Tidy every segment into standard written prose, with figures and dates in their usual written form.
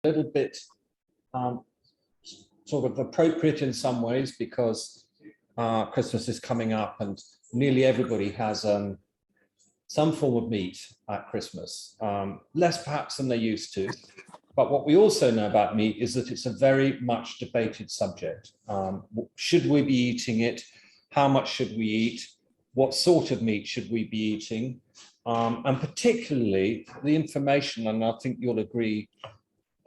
little bit sort of appropriate in some ways because Christmas is coming up and nearly everybody has some form of meat at Christmas, less perhaps than they used to. But what we also know about meat is that it's a very much debated subject. Should we be eating it? How much should we eat? What sort of meat should we be eating? And particularly the information, and I think you'll agree,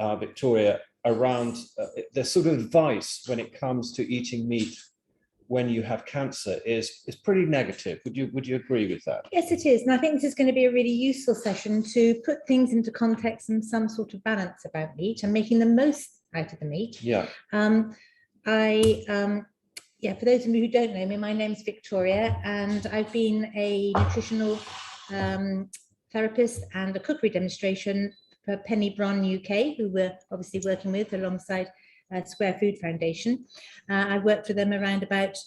Victoria, around the sort of advice when it comes to eating meat when you have cancer is pretty negative. Would you agree with that? Yes, it is. And I think this is going to be a really useful session to put things into context and some sort of balance about meat and making the most out of the meat. Yeah. Yeah, for those of you who don't know me, my name's Victoria, and I've been a nutritional therapist and a cookery demonstration for Brohn UK, who we're obviously working with alongside Square Food Foundation. I've worked for them around about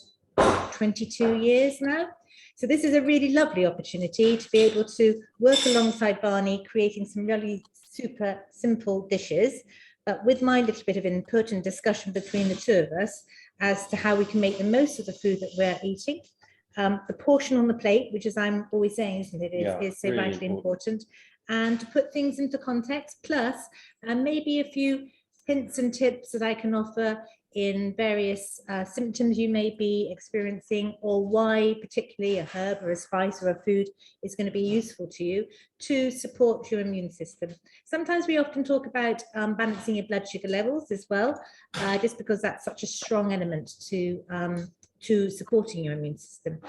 22 years now. So this is a really lovely opportunity to be able to work alongside Barny, creating some really super simple dishes, but with my little bit of input and discussion between the two of us as to how we can make the most of the food that we're eating. The portion on the plate, which as I'm always saying, isn't it, is so really vitally important. And to put things into context, plus maybe a few hints and tips that I can offer in various symptoms you may be experiencing, or why particularly a herb or a spice or a food is going to be useful to you to support your immune system. Sometimes we often talk about balancing your blood sugar levels as well, just because that's such a strong element to supporting your immune system.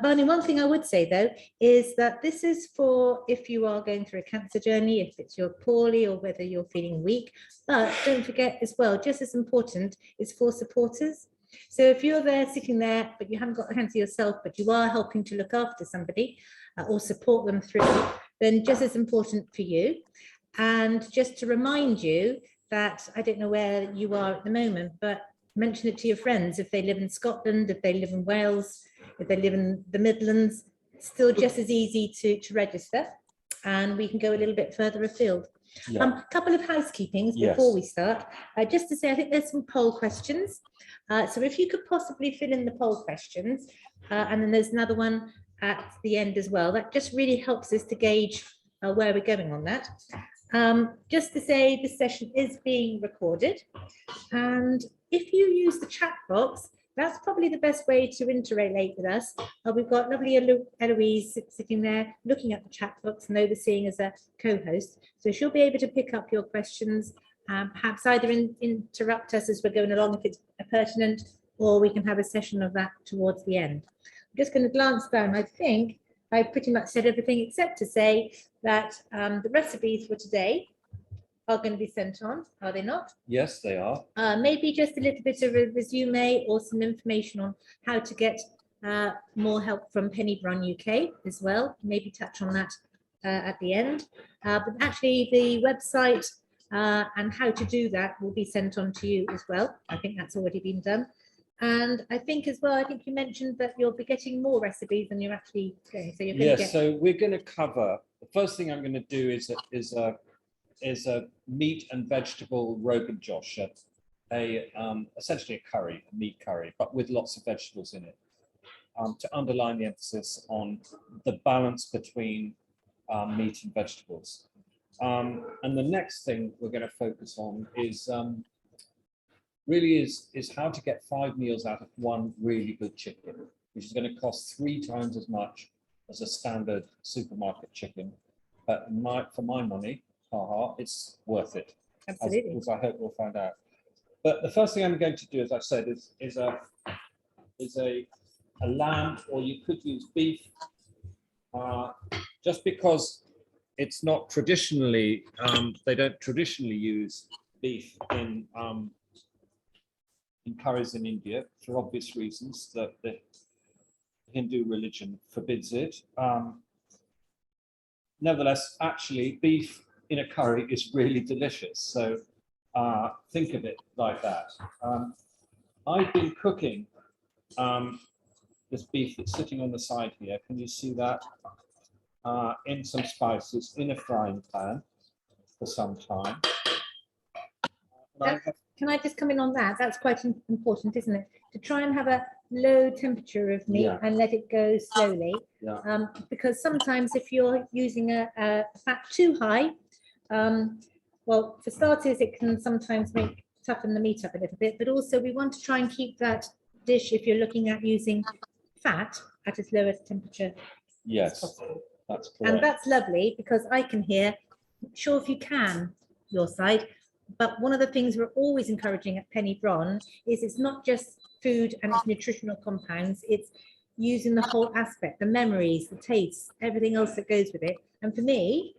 Barney, one thing I would say though is that this is for if you are going through a cancer journey, if it's you're poorly or whether you're feeling weak, but don't forget as well, just as important is for supporters. So if you're there sitting there but you haven't got cancer yourself, but you are helping to look after somebody or support them through, then just as important for you. And just to remind you that I don't know where you are at the moment, but mention it to your friends. If they live in Scotland, if they live in Wales, if they live in the Midlands, it's still just as easy to register, and we can go a little bit further afield. Yeah. Couple of housekeepings before we start. Just to say, I think there's some poll questions. So if you could possibly fill in the poll questions, and then there's another one at the end as well. That just really helps us to gauge where we're going on that. Just to say, this session is being recorded, and if you use the chat box, that's probably the best way to interrelate with us. We've got lovely Eloise sitting there looking at the chat box and overseeing as a co-host. So she'll be able to pick up your questions, perhaps either interrupt us as we're going along if it's pertinent, or we can have a session of that towards the end. I'm just going to glance down. I think I pretty much said everything except to say that the recipes for today are going to be sent on, are they not? Yes, they are. Maybe just a little bit of a resume or some information on how to get more help from Brohn UK as well. Maybe touch on that at the end. But actually the website and how to do that will be sent on to you as well. I think that's already been done. And I think as well, I think you mentioned that you'll be getting more recipes than you're actually going. So you're going to get... So we're going to cover, the first thing I'm going to do is a meat and vegetable Rogan Josh, essentially a curry, a meat curry, but with lots of vegetables in it, to underline the emphasis on the balance between meat and vegetables. And the next thing we're going to focus on is is how to get 5 meals out of one really good chicken, which is going to cost 3 times as much as a standard supermarket chicken. But for my money, it's worth it. Absolutely. As I hope we'll find out. But the first thing I'm going to do, as I said, is a lamb, or you could use beef, just because it's not traditionally, they don't traditionally use beef in curries in India for obvious reasons that the Hindu religion forbids it. Nevertheless, actually, beef in a curry is really delicious. So think of it like that. I've been cooking this beef that's sitting on the side here. Can you see that? In some spices in a frying pan for some time. Can I just come in on that? That's quite important, isn't it? To try and have a low temperature of meat and let it go slowly. Because sometimes if you're using a fat too high, well, for starters, it can sometimes toughen the meat up a little bit, but also we want to try and keep that dish, if you're looking at using fat, at as low a temperature as possible. That's correct. And that's lovely because I can hear, sure if you can, your side, but one of the things we're always encouraging at Penny Brohn is it's not just food and its nutritional compounds, it's using the whole aspect, the memories, the tastes, everything else that goes with it. And for me,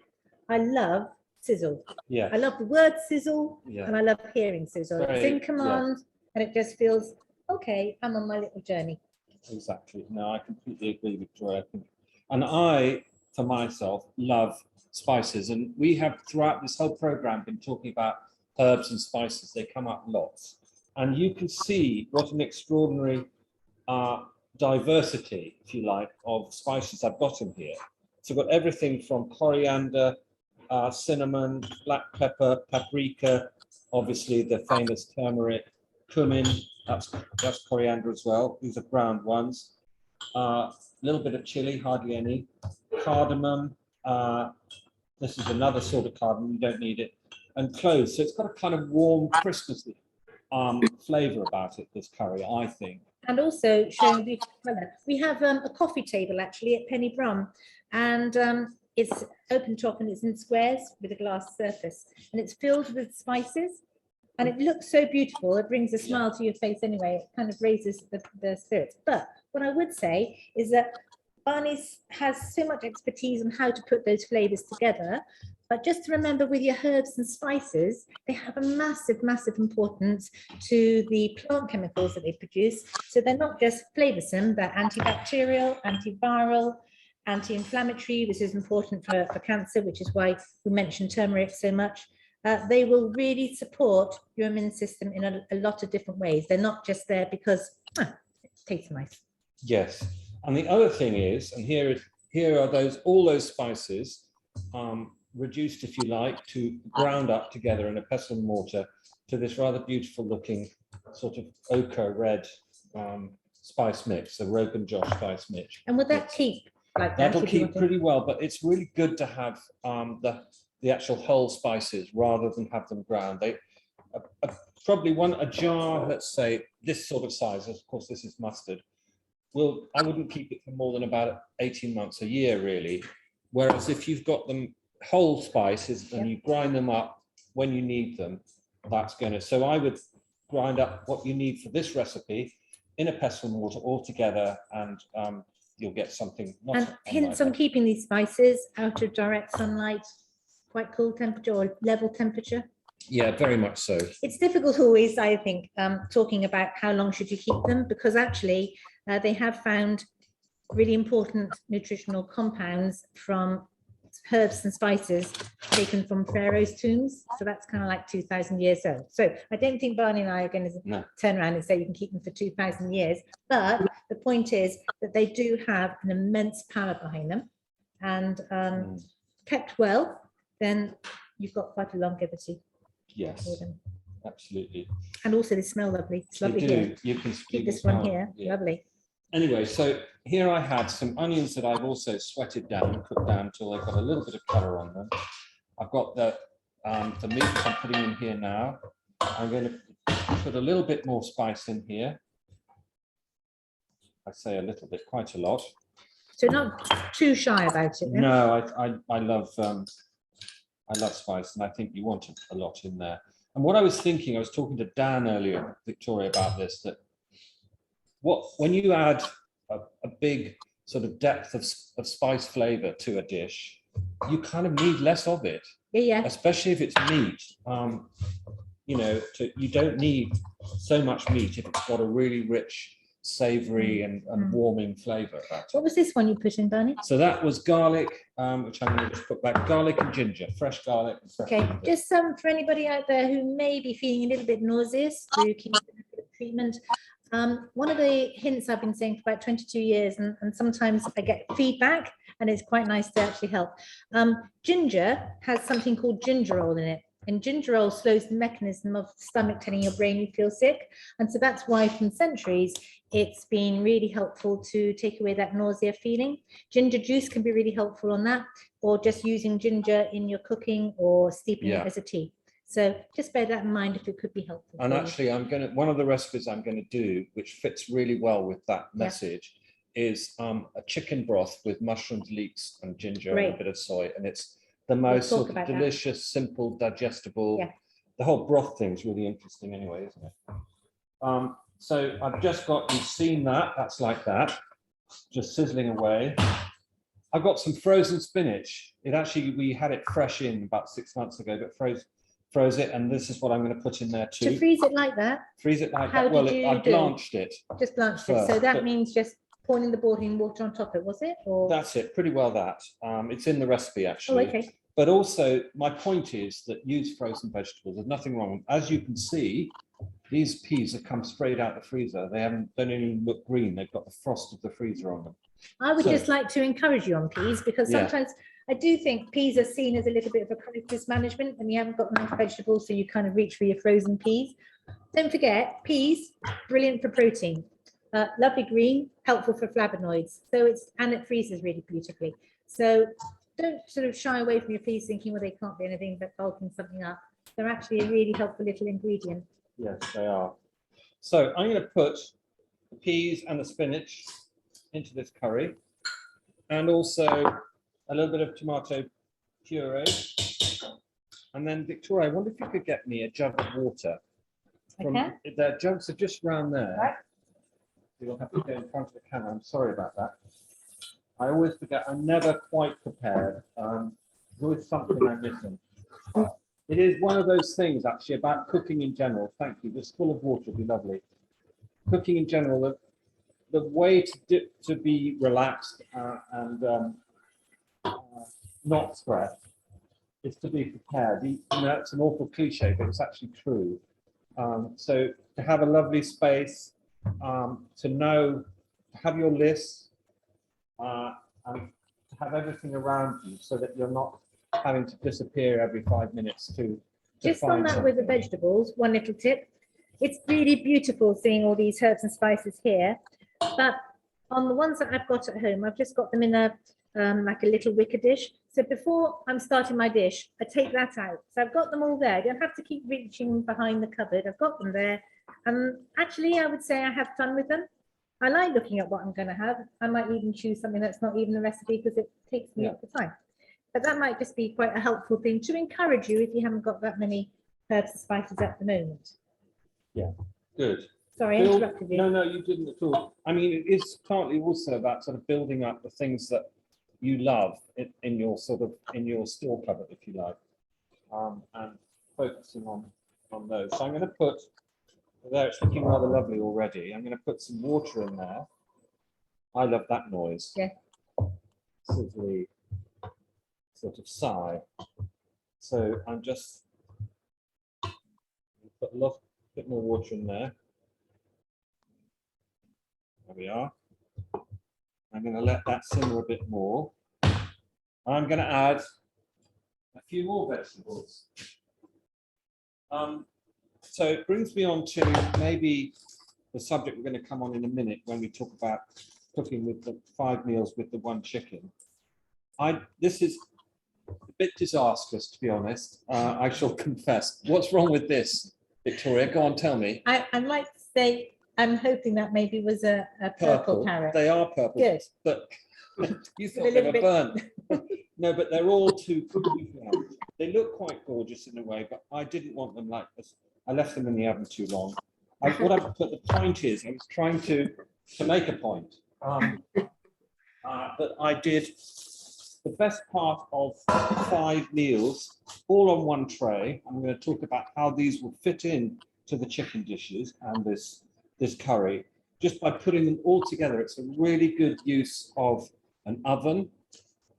I love sizzle. Yeah. I love the word sizzle and I love hearing sizzle. It's in command and it just feels, okay, I'm on my little journey. Exactly. No, I completely agree, Victoria. And I, for myself, love spices. And we have throughout this whole program been talking about herbs and spices. They come up lots. And you can see what an extraordinary diversity, if you like, of spices I've got in here. So I've got everything from coriander, cinnamon, black pepper, paprika, obviously the famous turmeric, cumin, that's coriander as well. These are ground ones. A little bit of chili, hardly any. Cardamom. This is another sort of cardamom, you don't need it. And cloves. So it's got a kind of warm, Christmassy flavour about it, this curry, I think. And also showing beautiful colour. We have a coffee table actually at Penny Brohn, and it's open top and it's in squares with a glass surface, and it's filled with spices, and it looks so beautiful. It brings a smile to your face anyway. It kind of raises the spirits. But what I would say is that Barny has so much expertise on how to put those flavours together. But just to remember, with your herbs and spices, they have a massive, massive importance to the plant chemicals that they produce. So they're not just flavoursome, they're antibacterial, antiviral, anti-inflammatory. This is important for cancer, which is why we mentioned turmeric so much. They will really support your immune system in a lot of different ways. They're not just there because it tastes nice. Yes. And the other thing is, and here are all those spices, reduced, if you like, to ground up together in a pestle and mortar to this rather beautiful looking sort of ochre red spice mix, the Rogan Josh spice mix. And would that keep like that? That'll keep pretty well, but it's really good to have the actual whole spices rather than have them ground. They probably a jar, let's say this sort of size, of course this is mustard, I wouldn't keep it for more than about 18 months, a year really. Whereas if you've got them whole spices and you grind them up when you need them, that's going to, so I would grind up what you need for this recipe in a pestle and mortar all together, and you'll get something. And hints on keeping these spices out of direct sunlight, quite cool temperature or level temperature. Yeah, very much so. It's difficult always, I think, talking about how long should you keep them, because actually they have found really important nutritional compounds from herbs and spices taken from Pharaoh's tombs. So that's kind of like 2,000 years old. So I don't think Barney and I are going to turn around and say you can keep them for 2,000 years. But the point is that they do have an immense power behind them, and kept well, then you've got quite a longevity. Yes, absolutely. And also they smell lovely. It's lovely here. You can keep this one here. Yeah. Lovely. Anyway, so here I had some onions that I've also sweated down and cooked down until they've got a little bit of colour on them. I've got the meat I'm putting in here now. I'm going to put a little bit more spice in here. I say a little bit, quite a lot. So not too shy about it. Then? No, I love spice, and I think you want a lot in there. And what I was thinking, I was talking to Dan earlier, Victoria, about this, that when you add a big sort of depth of spice flavor to a dish, you kind of need less of it. Yeah. Especially if it's meat. You know, you don't need so much meat if it's got a really rich, savory and warming flavor about it. What was this one you put in, Barney? So that was garlic, which I'm going to just put back. Garlic and ginger, fresh garlic. And fresh ginger. Just for anybody out there who may be feeling a little bit nauseous through treatment. One of the hints I've been saying for about 22 years, and sometimes I get feedback, and it's quite nice to actually help. Ginger has something called gingerol in it. And gingerol slows the mechanism of the stomach telling your brain you feel sick. And so that's why from centuries, it's been really helpful to take away that nausea feeling. Ginger juice can be really helpful on that, or just using ginger in your cooking or steeping it as a tea. So just bear that in mind if it could be helpful. And actually, one of the recipes I'm going to do, which fits really well with that message, is a chicken broth with mushrooms, leeks, and ginger and a bit of soy. And it's the most sort of delicious, simple, digestible. The whole broth thing is really interesting anyway, isn't it? So I've just got, you've seen that, that's like that, just sizzling away. I've got some frozen spinach. It actually, we had it fresh in about 6 months ago, but froze it, and this is what I'm going to put in there too. To freeze it like that? Freeze it like that. Well, I blanched it. Just blanched it. So that means just pouring the boiling water on top of it, was it? Or that's it, pretty well that. It's in the recipe actually. Oh, okay. But also, my point is that use frozen vegetables. There's nothing wrong. As you can see, these peas have come straight out the freezer. They don't even look green. They've got the frost of the freezer on them. I would just like to encourage you on peas, because sometimes I do think peas are seen as a little bit of a crisis management when you haven't got enough vegetables, so you kind of reach for your frozen peas. Don't forget, peas, brilliant for protein. Lovely green, helpful for flavonoids. So it freezes really beautifully. So don't sort of shy away from your peas thinking, well, they can't be anything but bulking something up. They're actually a really helpful little ingredient. Yes, they are. So I'm going to put the peas and the spinach into this curry, and also a little bit of tomato puree. And then Victoria, I wonder if you could get me a jug of water. The jugs are just round there. Right. You'll have to go in front of the camera. I'm sorry about that. I always forget. I'm never quite prepared. There's always something I'm missing. It is one of those things, actually, about cooking in general. Thank you. Just full of water would be lovely. Cooking in general, the way to be relaxed and not stressed is to be prepared. You know, it's an awful cliche, but it's actually true. So to have a lovely space, to know, to have your list, and to have everything around you so that you're not having to disappear every 5 minutes to just on that with the vegetables, one little tip. It's really beautiful seeing all these herbs and spices here, but on the ones that I've got at home, I've just got them in a like a little wicker dish. So before I'm starting my dish, I take that out. So I've got them all there. I don't have to keep reaching behind the cupboard. I've got them there. And actually, I would say I have fun with them. I like looking at what I'm going to have. I might even choose something that's not even a recipe because it takes me up the time. But that might just be quite a helpful thing to encourage you if you haven't got that many herbs and spices at the moment. Yeah, good. Sorry, I interrupted you. No, you didn't at all. I mean, it is partly also about sort of building up the things that you love in your store cupboard, if you like, and focusing on those. So I'm going to put there. It's looking rather lovely already. I'm going to put some water in there. I love that noise. Yeah. Sizzly sort of sigh. So I'm just put a bit more water in there. There we are. I'm going to let that simmer a bit more. I'm going to add a few more vegetables. So it brings me on to maybe the subject we're going to come on in a minute when we talk about cooking with the 5 meals with the 1 chicken. This is a bit disastrous, to be honest. I shall confess. What's wrong with this, Victoria? Go on, tell me. I might say I'm hoping that maybe was a purple carrot. They are purple. Good. But you thought they were burnt. No, but they're all too brown. They look quite gorgeous in a way, but I didn't want them like this. I left them in the oven too long. The point is, I was trying to make a point. But I did the best part of 5 meals, all on 1 tray. I'm going to talk about how these will fit in to the chicken dishes and this curry, just by putting them all together. It's a really good use of an oven.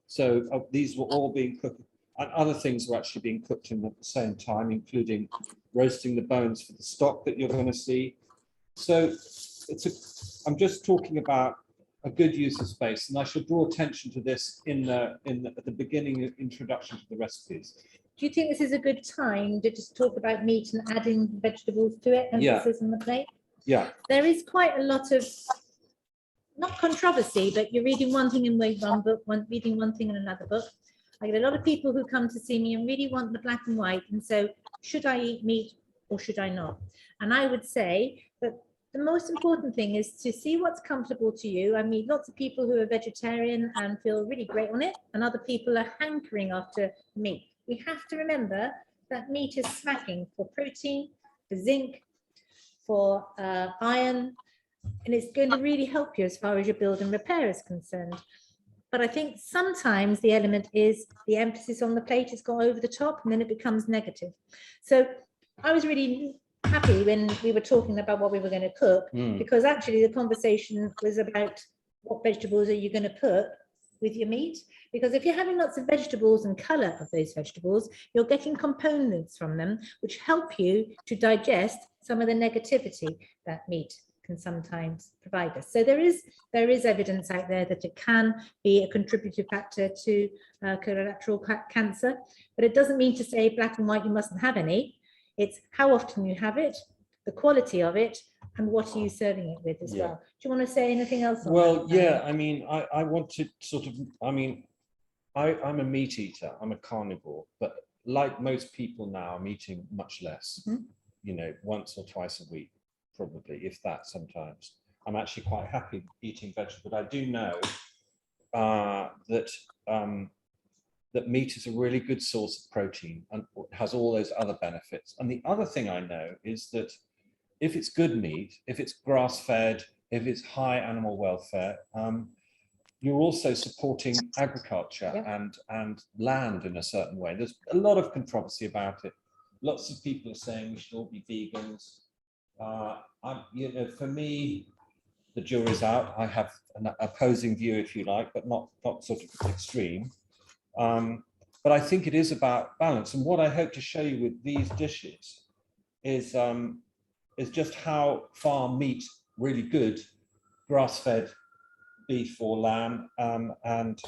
So these were all being cooked, and other things were actually being cooked in at the same time, including roasting the bones for the stock that you're going to see. So I'm just talking about a good use of space, and I should draw attention to this at the beginning of introduction to the recipes. do you think this is a good time to just talk about meat and adding vegetables to it, emphasis on the plate? Yeah. There is quite a lot of, not controversy, but you're reading one thing in one book, reading one thing in another book. I get a lot of people who come to see me and really want the black and white, and so should I eat meat or should I not? And I would say that the most important thing is to see what's comfortable to you. I meet lots of people who are vegetarian and feel really great on it, and other people are hankering after meat. We have to remember that meat is smacking for protein, for zinc, for iron, and it's going to really help you as far as your build and repair is concerned. But I think sometimes the element is the emphasis on the plate has gone over the top, and then it becomes negative. So I was really happy when we were talking about what we were going to cook, because actually the conversation was about what vegetables are you going to put with your meat. Because if you're having lots of vegetables and colour of those vegetables, you're getting components from them which help you to digest some of the negativity that meat can sometimes provide us. So there is evidence out there that it can be a contributing factor to colorectal cancer, but it doesn't mean to say black and white you mustn't have any. It's how often you have it, the quality of it, and what are you serving it with as well. Do you want to say anything else on Well, that? yeah, I mean, I want to sort of, I mean, I'm a meat eater, I'm a carnivore, but like most people now, I'm eating much less, you know, once or twice a week, probably, if that sometimes. I'm actually quite happy eating vegetables, but I do know that meat is a really good source of protein and has all those other benefits. And the other thing I know is that if it's good meat, if it's grass-fed, if it's high animal welfare, you're also supporting agriculture and land in a certain way. There's a lot of controversy about it. Lots of people are saying we should all be vegans. You know, for me, the jury's out. I have an opposing view, if you like, but not sort of extreme. But I think it is about balance. And what I hope to show you with these dishes is just how far meat, really good grass-fed beef or lamb, and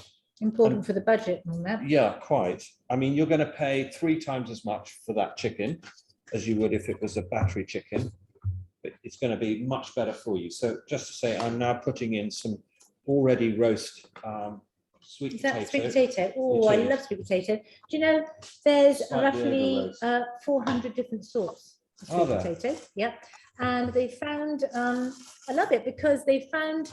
important for the budget and that. Yeah, quite. I mean, you're going to pay 3 times as much for that chicken as you would if it was a battery chicken, but it's going to be much better for you. So just to say, I'm now putting in some already roast sweet potato. Is that sweet potato? Oh, I love sweet potato. Do you know there's roughly 400 different sorts of sweet potato? Yep. And they found, I love it because they found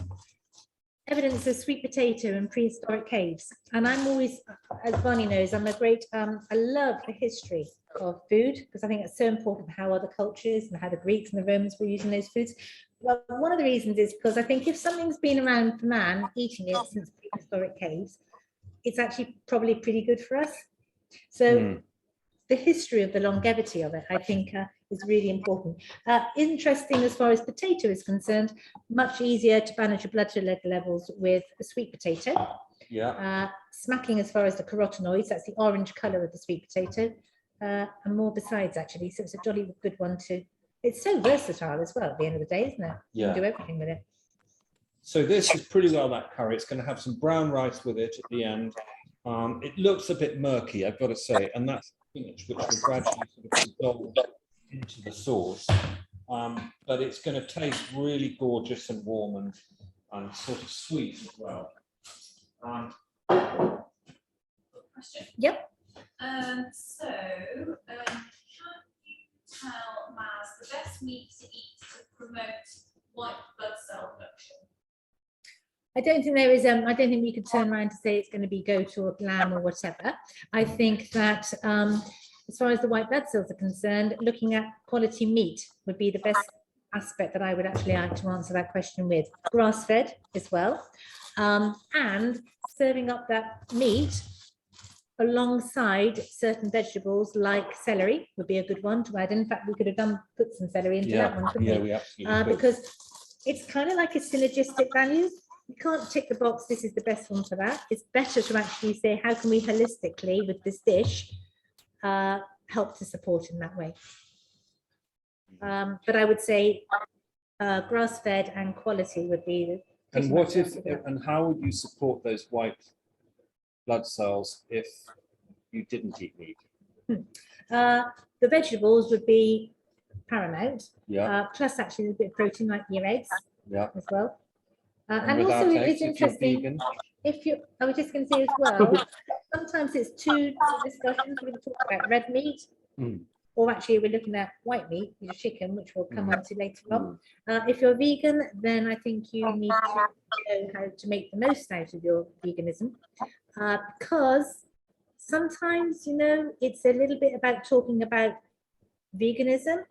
evidence of sweet potato in prehistoric caves. And I'm always, as Barney knows, I'm a great, I love the history of food because I think it's so important how other cultures and how the Greeks and the Romans were using those foods. Well, one of the reasons is because I think if something's been around for man eating it since prehistoric caves, it's actually probably pretty good for us. So the history of the longevity of it, I think, is really important. Interesting as far as potato is concerned, much easier to manage your blood sugar levels with a sweet potato. Yeah. Smacking as far as the carotenoids, that's the orange colour of the sweet potato, and more besides actually. So it's a jolly good one too. It's so versatile as well at the end of the day, isn't it? Yeah. You can do everything with it. So this is pretty well that curry. It's going to have some brown rice with it at the end. It looks a bit murky, I've got to say, and that's spinach, which will gradually sort of dissolve into the sauce. But it's going to taste really gorgeous and warm and sort of sweet as well. Question. Yep. So, can you tell Maz the best meat to eat to promote white blood cell production? I don't think there is, I don't think we could turn around to say it's going to be goat or lamb or whatever. I think that as far as the white blood cells are concerned, looking at quality meat would be the best aspect that I would actually like to answer that question with. Grass-fed as well. And serving up that meat alongside certain vegetables like celery would be a good one to add. In fact, we could have put some celery into that one, couldn't we? We absolutely could. Because it's kind of like a synergistic value. You can't tick the box, this is the best one for that. It's better to actually say, how can we holistically, with this dish, help to support in that way? But I would say grass-fed and quality would be the... And what if, and how would you support those white blood cells if you didn't eat meat? The vegetables would be paramount. Yeah, Plus actually a bit of protein like your eggs yeah. as well. And And without also eggs, it's if you're interesting, vegan. if you, I was just going to say as well, sometimes it's two discussions. We're going to talk about red meat, Mm. or actually we're looking at white meat, your chicken, which we'll come on to later on. Mm. If you're vegan, then I think you need to know how to make the most out of your veganism, because sometimes, you know, it's a little bit about talking about veganism,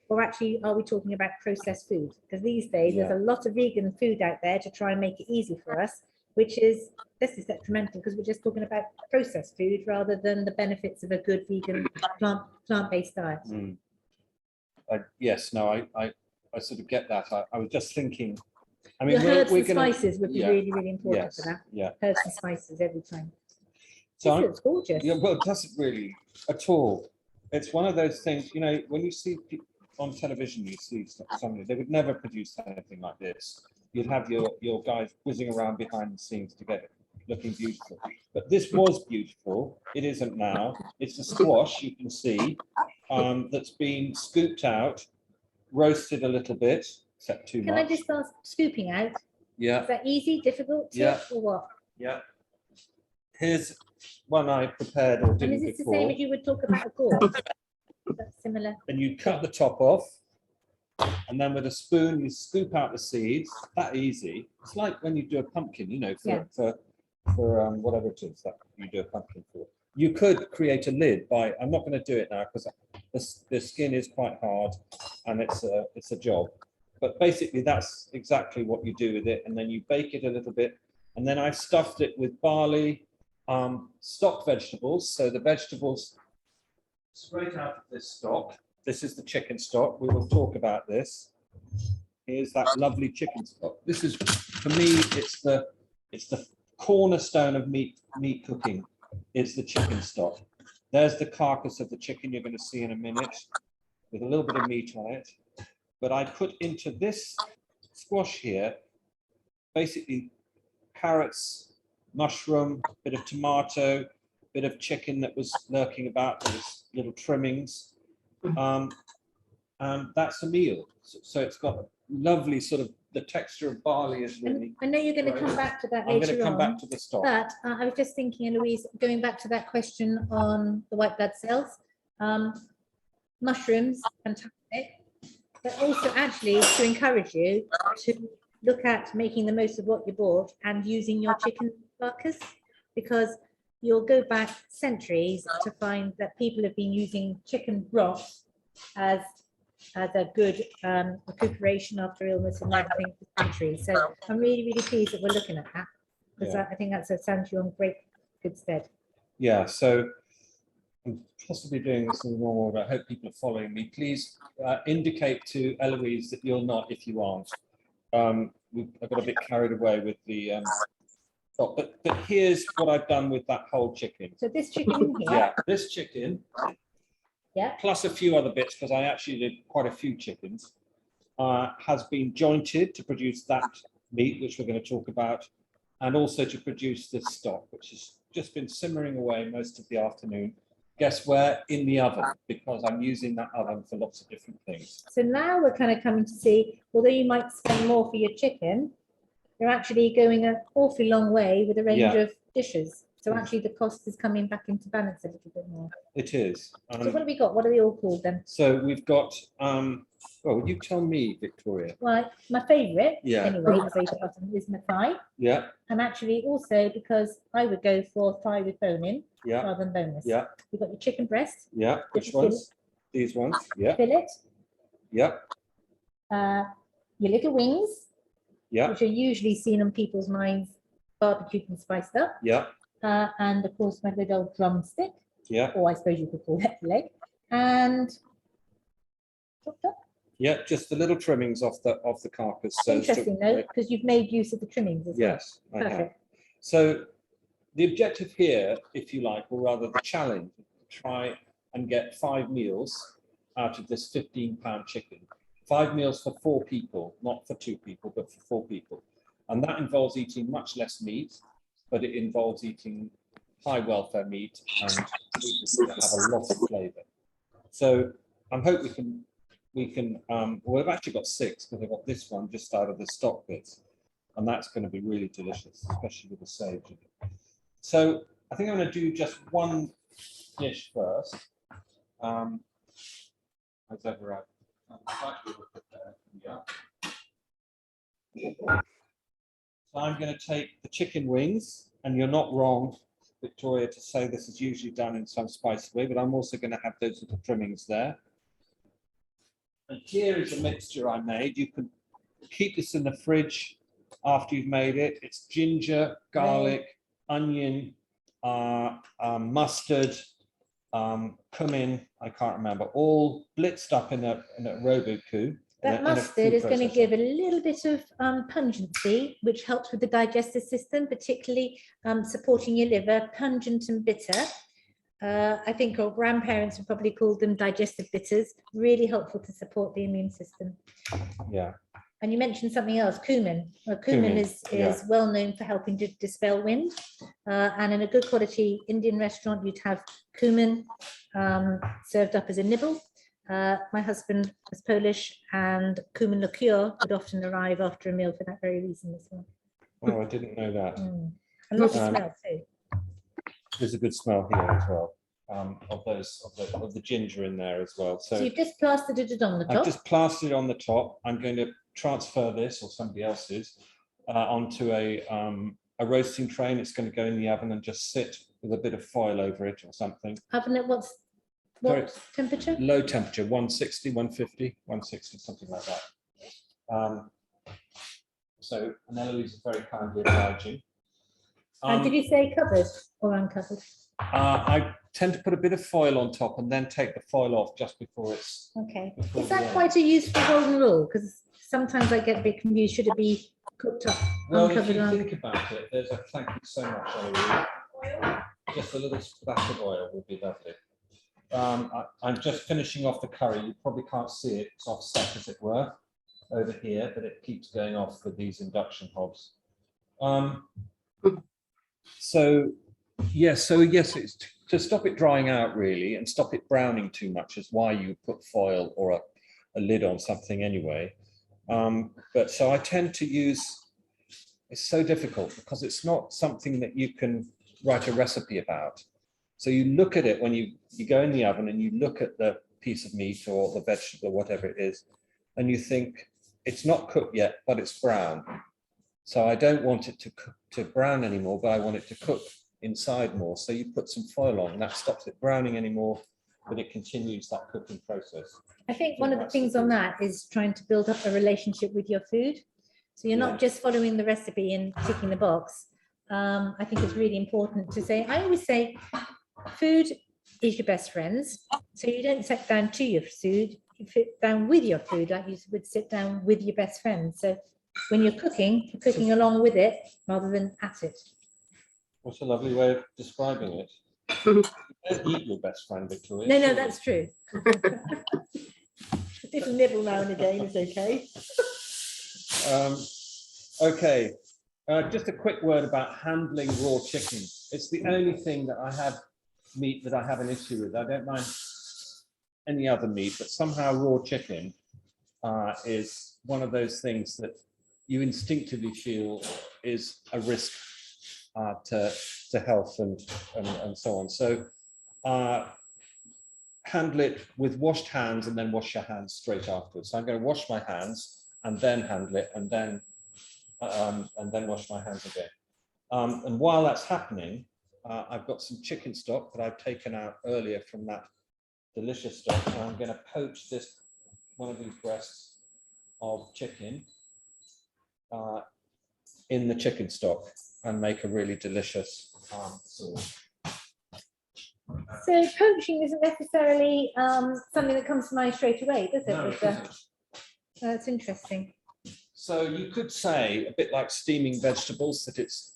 or actually are we talking about processed food? Because these days there's a lot of vegan food out there to try and make it easy for us, which is, this is detrimental because we're just talking about processed food rather than the benefits of a good vegan plant-based diet. Mm. Yes, no, I sort of get that. I was just thinking, I mean, Your herbs we're and gonna, spices would be yeah, really, really important yes, for that. yeah. Herbs and spices every time. So This I'm- looks gorgeous. Yeah, well, it doesn't really at all. It's one of those things, you know, when you see people on television, you see somebody, they would never produce anything like this. You'd have your guys whizzing around behind the scenes to get it looking beautiful. But this was beautiful. It isn't now. It's a squash, you can see, that's been scooped out, roasted a little bit, except too Can much. I just ask, scooping out, Yeah, is that easy, difficult, Yeah. tip, or what? yeah. Here's one I prepared or And didn't is this the before. same as you would talk about a gourd? That's similar. And you cut the top off, and then with a spoon you scoop out the seeds. That easy. It's like when you do a pumpkin, you know, for whatever it is that you do a pumpkin for. You could create a lid by. I'm not going to do it now because the skin is quite hard, and it's a job. But basically, that's exactly what you do with it, and then you bake it a little bit, and then I've stuffed it with barley, stock vegetables. So the vegetables straight out of this stock. This is the chicken stock. We will talk about this. Here's that lovely chicken stock. This is, for me, it's the cornerstone of meat cooking. It's the chicken stock. There's the carcass of the chicken you're going to see in a minute, with a little bit of meat on it. But I put into this squash here, basically carrots, mushroom, bit of tomato, bit of chicken that was lurking about, there was little trimmings. And that's a meal. So it's got lovely sort of, the texture of barley is really. I know you're going to come back to that I'm going later to come on, back to the stock. but I was just thinking, Louise, going back to that question on the white blood cells, mushrooms, fantastic, but also actually to encourage you to look at making the most of what you bought and using your chicken carcass, because you'll go back centuries to find that people have been using chicken broth as a good recuperation after illness and everything for centuries. So I'm really, really pleased that we're looking at that, because Yeah. I think that's a stands you on great good stead. Yeah, so I'm possibly doing this in the wrong order. I hope people are following me. Please indicate to Eloise that you're not if you aren't. I got a bit carried away with the but here's what I've done with that whole chicken. So this chicken in here, Yeah, this chicken, yeah, plus a few other bits, because I actually did quite a few chickens, has been jointed to produce that meat, which we're going to talk about, and also to produce this stock, which has just been simmering away most of the afternoon. Guess where? In the oven, because I'm using that oven for lots of different things. so now we're kind of coming to see, although you might spend more for your chicken, you're actually going an awfully long way with a range of dishes. So actually the cost is coming back into balance a little bit more. It is. So what have we got? What are they all called then? So we've got, well, you tell me, Victoria. Well, my favourite, Yeah. anyway, is my thigh. Yeah, And actually also because I would go for thigh with bone in yeah, rather than boneless. yeah, You've got your chicken breast, yeah. Which ones? These ones? Yeah, fillet, yeah, your little wings, yeah, which are usually seen on people's minds, barbecued and spiced up. yeah, And of course, my good old drumstick, yeah, or I suppose you could call that leg. And chopped up. yeah. Just the little trimmings off the carcass. So Interesting though, because you've made use of the trimmings as well. yes, I have. Perfect. So the objective here, if you like, or rather the challenge, try and get 5 meals out of this 15-pound chicken. 5 meals for 4 people, not for 2 people, but for 4 people. And that involves eating much less meat, but it involves eating high welfare meat and meat that have a lot of flavour. So I hope we can. Well, we've actually got 6 because I've got this one just out of the stock bits, and that's going to be really delicious, especially with the sage in it. So I think I'm going to do just one dish first. As ever, so I'm going to take the chicken wings, and you're not wrong, Victoria, to say this is usually done in some spicy way, but I'm also going to have those little trimmings there. And here is a mixture I made. You can keep this in the fridge after you've made it. It's ginger, garlic, onion, mustard, cumin, I can't remember, all blitzed up in a Roboku. That mustard is going to give a little bit of pungency, which helps with the digestive system, particularly supporting your liver, pungent and bitter. I think our grandparents would probably call them digestive bitters, really helpful to support the immune system. Yeah. And you mentioned something else, cumin. Well, cumin is well known for helping to dispel wind. And in a good quality Indian restaurant, you'd have cumin served up as a nibble. My husband was Polish, and cumin liqueur would often arrive after a meal for that very reason as well. Oh, I didn't know that. A lot of smell too. There's a good smell here as well, of the ginger in there as well. So you've just plastered it on the top. I've just plastered it on the top. I'm going to transfer this, or somebody else's, onto a roasting tray, and it's going to go in the oven and just sit with a bit of foil over it or something. Oven at what temperature? Low temperature, 160, 150, 160, something like that. So, and Eloise is very kindly obliging. And did you say covered or uncovered? I tend to put a bit of foil on top and then take the foil off just before it's... Okay. Is that quite a useful golden rule? Because sometimes I get a bit confused. Should it be cooked up? Well, if you think about it, there's a thank you so much, Eloise. Just a little splash of oil would be lovely. I'm just finishing off the curry. You probably can't see it. It's offset, as it were, over here, but it keeps going off with these induction hobs. So yes, it's to stop it drying out really and stop it browning too much is why you put foil or a lid on something anyway. But so I tend to use, it's so difficult because it's not something that you can write a recipe about. So you look at it when you go in the oven and you look at the piece of meat or the vegetable or whatever it is, and you think it's not cooked yet, but it's brown. So I don't want it to brown anymore, but I want it to cook inside more. So you put some foil on, and that stops it browning anymore, but it continues that cooking process. I think one of the things on that is trying to build up a relationship with your food. So you're not just following the recipe and ticking the box. I think it's really important to say, I always say, food is your best friends. So you don't sit down to your food, you sit down with your food, like you would sit down with your best friends. So when you're cooking along with it rather than at it. What's a lovely way of describing it. You don't eat your best friend, Victoria. No, that's true. A little nibble now and again is okay. Okay, just a quick word about handling raw chicken. It's the only thing that I have meat that I have an issue with. I don't mind any other meat, but somehow raw chicken is one of those things that you instinctively feel is a risk to health and so on. So handle it with washed hands and then wash your hands straight afterwards. So I'm going to wash my hands and then handle it and then wash my hands again. And while that's happening, I've got some chicken stock that I've taken out earlier from that delicious stock. And I'm going to poach one of these breasts of chicken in the chicken stock and make a really delicious sauce. So poaching isn't necessarily something that comes to mind straight away, does it? No, it isn't. That's interesting. So you could say, a bit like steaming vegetables, that it's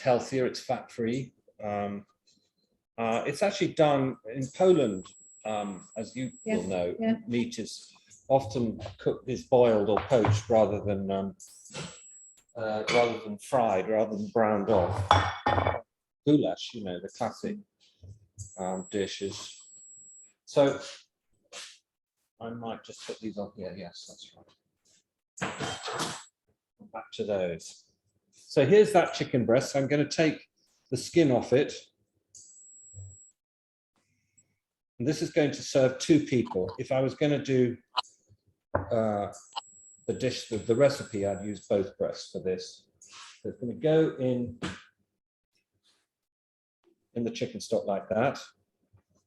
healthier, it's fat-free. It's actually done in Poland, as you will know. Yeah. Meat is often cooked, is boiled or poached rather than fried, rather than browned off. goulash, you know, the classic dishes. So I might just put these on here. Yes, that's right. Back to those. So here's that chicken breast. I'm going to take the skin off it. And this is going to serve 2 people. If I was going to do the dish, the recipe, I'd use both breasts for this. So it's going to go in the chicken stock like that.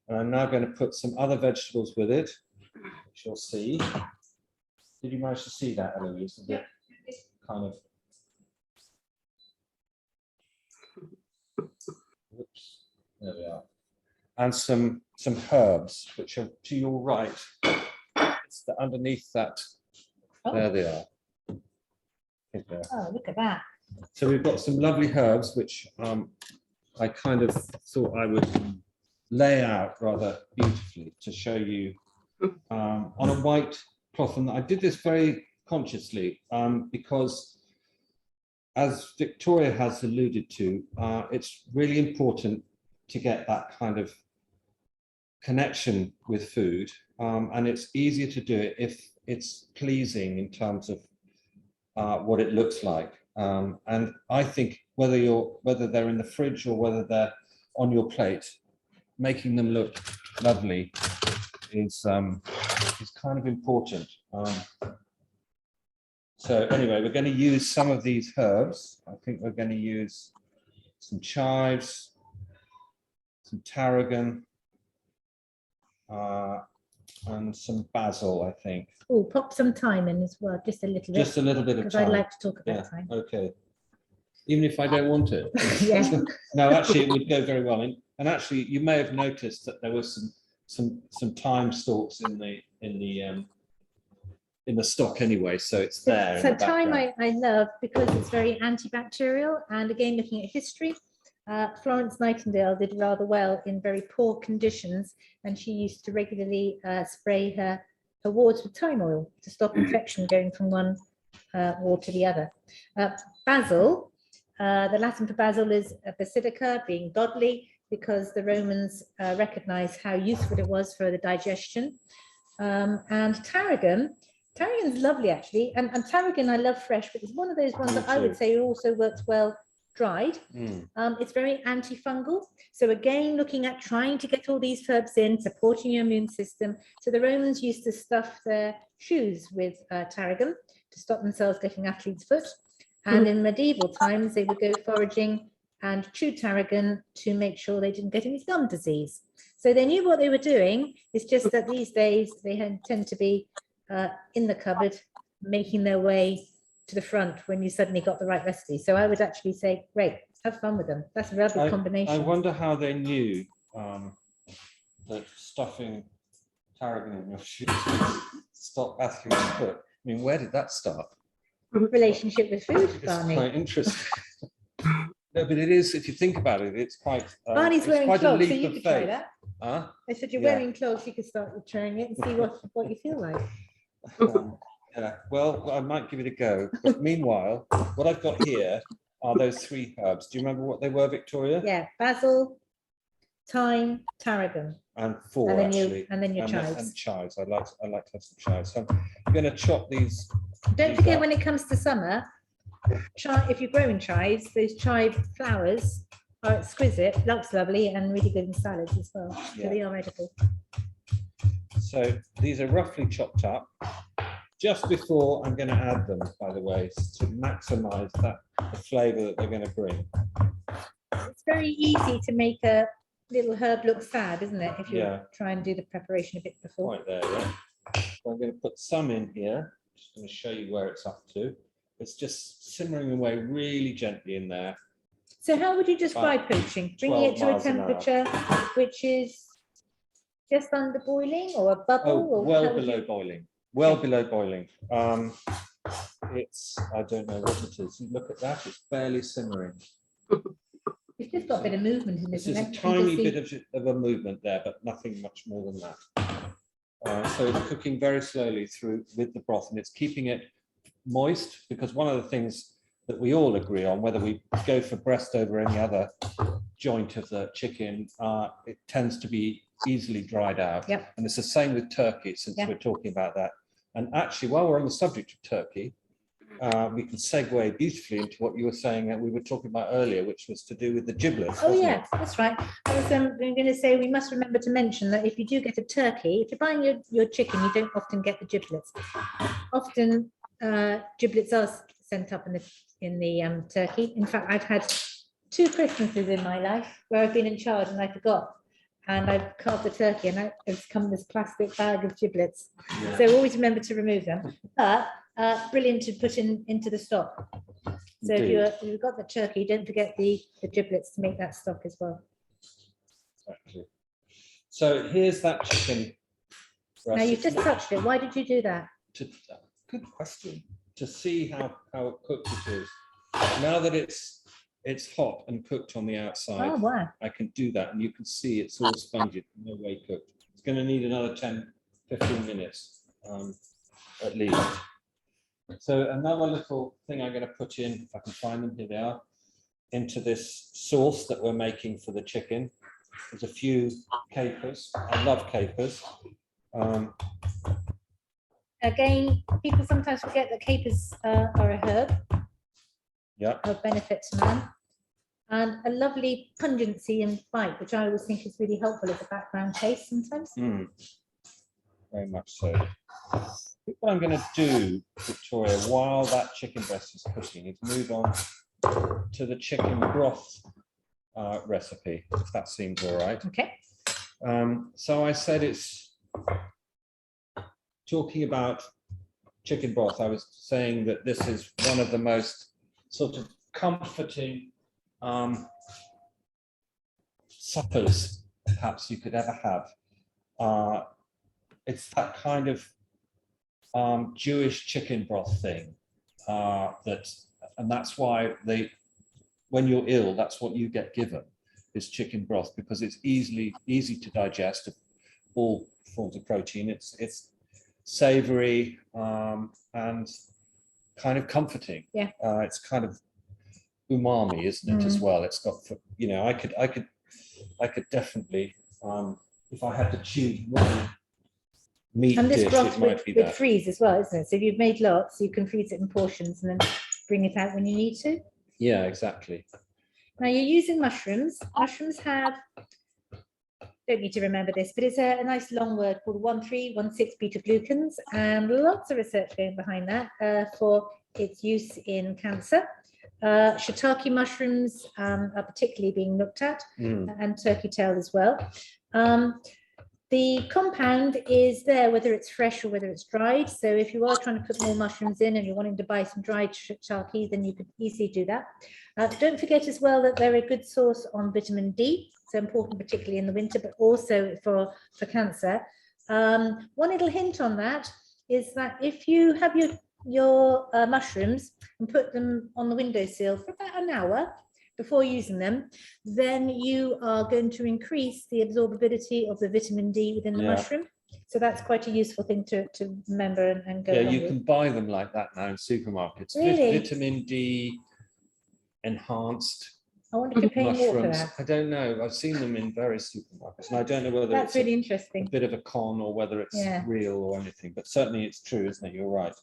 And I'm now going to put some other vegetables with it, which you'll see. Did you manage to see that, Eloise? Is it kind of... Oops, there we are. And some herbs, which are to your right. It's underneath that. Oh. There they are. There. Oh, look at that. So we've got some lovely herbs, which I kind of thought I would lay out rather beautifully to show you on a white cloth. And I did this very consciously because, as Victoria has alluded to, it's really important to get that kind of connection with food, and it's easier to do it if it's pleasing in terms of what it looks like. And I think whether they're in the fridge or whether they're on your plate, making them look lovely is kind of important. So anyway, we're going to use some of these herbs. I think we're going to use some chives, some tarragon, and some basil, I think. Oh, pop some thyme in as well, just a little bit. Just a little bit of because thyme. I like to talk about Yeah, thyme. okay. Even if I don't want it. Yeah. No, actually, it would go very well. And actually, you may have noticed that there was some thyme stalks in the stock anyway, so it's there. So thyme I love because it's very antibacterial, and again, looking at history, Florence Nightingale did rather well in very poor conditions, and she used to regularly spray her wards with thyme oil to stop infection going from one ward to the other. Basil, the Latin for basil is basilica, being godly, because the Romans recognized how useful it was for the digestion. And tarragon is lovely, actually, and tarragon I love fresh, but it's one of those ones that I would say also works well dried. It's very antifungal. So again, looking at trying to get all these herbs in, supporting your immune system. So the Romans used to stuff their shoes with tarragon to stop themselves getting athlete's foot. And in medieval times, they would go foraging and chew tarragon to make sure they didn't get any gum disease. So they knew what they were doing. It's just that these days they tend to be in the cupboard, making their way to the front when you suddenly got the right recipe. So I would actually say, great, have fun with them. That's a lovely combination. I wonder how they knew that stuffing tarragon in your shoes stop athlete's foot. I mean, where did that start? Relationship with food, It's Barney. quite interesting. No, but it is, if you think about it, it's quite. Barney's wearing quite clogs, a so leap you of could try faith. that. Huh? I said you're Yeah. wearing clothes, you could start trying it and see what you feel like. Yeah, well, I might give it a go. But meanwhile, what I've got here are those 3 herbs. Do you remember what they were, Victoria? Yeah, basil, thyme, tarragon. And 4 And then actually. your chives. And chives. I like to have some chives. So I'm going to chop these. Don't these forget up. when it comes to summer, if you're growing chives, those chive flowers are exquisite, looks lovely and really good in salads as well. Yeah. So they are edible. So these are roughly chopped up. Just before I'm going to add them, by the way, to maximize the flavor that they're going to bring. It's very easy to make a little herb look sad, isn't it? If you try and do the preparation a bit before. Right there, yeah. So I'm going to put some in here. Just going to show you where it's up to. It's just simmering away really gently in there. So how would you describe poaching? Bringing it to a temperature which is just under boiling or a bubble? Oh, or well below boiling. Well below boiling. It's, I don't know what it is. You look at that, it's barely simmering. It's just got a bit of movement in it. This is a tiny bit of a movement there, but nothing much more than that. So it's cooking very slowly through with the broth, and it's keeping it moist, because one of the things that we all agree on, whether we go for breast over any other joint of the chicken, it tends to be easily dried out. Yep. And it's the same with turkey, since Yeah. we're talking about that. And actually, while we're on the subject of turkey, we can segue beautifully into what you were saying that we were talking about earlier, which was to do with the giblets. Oh, wasn't yeah, it? that's right. I was going to say, we must remember to mention that if you do get a turkey, if you're buying your chicken, you don't often get the giblets. Often giblets are sent up in the turkey. In fact, I've had 2 Christmases in my life where I've been in charge and I forgot. And I've carved the turkey and it's come in this plastic bag of giblets. Yeah. So always remember to remove them. But brilliant to put into the stock. So if you've got the turkey, don't forget the giblets to make that stock as well. Exactly. So here's that chicken. Now you've just touched it. Why did you do that? Good question. To see how cooked it is. Now that it's hot and cooked on the outside, Oh, wow. I can do that, and you can see it's all spongy, no way cooked. It's going to need another 10-15 minutes at least. So another little thing I'm going to put in, if I can find them, here they are, into this sauce that we're making for the chicken. There's a few capers. I love capers. Again, people sometimes forget that capers are a herb Yeah. of benefit to man. And a lovely pungency and bite, which I always think is really helpful as a background taste sometimes. Very much so. I think what I'm going to do, Victoria, while that chicken breast is cooking, is move on to the chicken broth recipe, if that seems all right. Okay. So I said it's talking about chicken broth. I was saying that this is one of the most sort of comforting suppers perhaps you could ever have. It's that kind of Jewish chicken broth thing and that's why when you're ill, that's what you get given, is chicken broth, because it's easy to digest, all forms of protein. It's savory and kind of comforting. Yeah. It's kind of umami, isn't it, as well? It's got, you know, I could definitely, if I had to choose one meat And this dish, broth it might be would that. freeze as well, isn't it? So if you've made lots, you can freeze it in portions and then bring it out when you need to. Yeah, exactly. Now you're using mushrooms. Mushrooms have, don't need to remember this, but it's a nice long word called 1,3,1,6 beta-glucans, and lots of research going behind that for its use in cancer. Shiitake mushrooms are particularly being looked at, and turkey tail as well. The compound is there, whether it's fresh or whether it's dried. So if you are trying to put more mushrooms in and you're wanting to buy some dried shiitake, then you could easily do that. Don't forget as well that they're a good source on vitamin D, so important particularly in the winter, but also for cancer. One little hint on that is that if you have your mushrooms and put them on the windowsill for about an hour before using them, then you are going to increase the absorbability of the vitamin D within the mushroom. So that's quite a useful thing to remember and go. Yeah, you can buy them like that now in supermarkets. Really? Vitamin D enhanced I wonder if you're paying more for mushrooms. that. I don't know. I've seen them in various supermarkets, and I don't know whether That's it's really a interesting. bit of a con or whether it's real or anything, but certainly it's true, isn't it? You're right.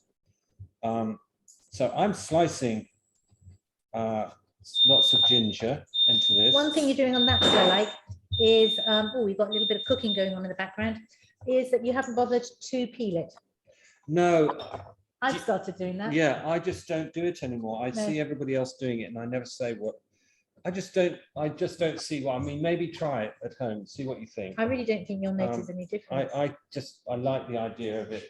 So I'm slicing lots of ginger into this. One thing you're doing on that, which I like, is, oh, we've got a little bit of cooking going on in the background, is that you haven't bothered to peel it. No. I've started doing that. Yeah, I just don't do it anymore. I see everybody else doing it, and I never say what. I just don't see what. I mean, maybe try it at home, see what you think. I really don't think you'll notice any difference. I like the idea of it.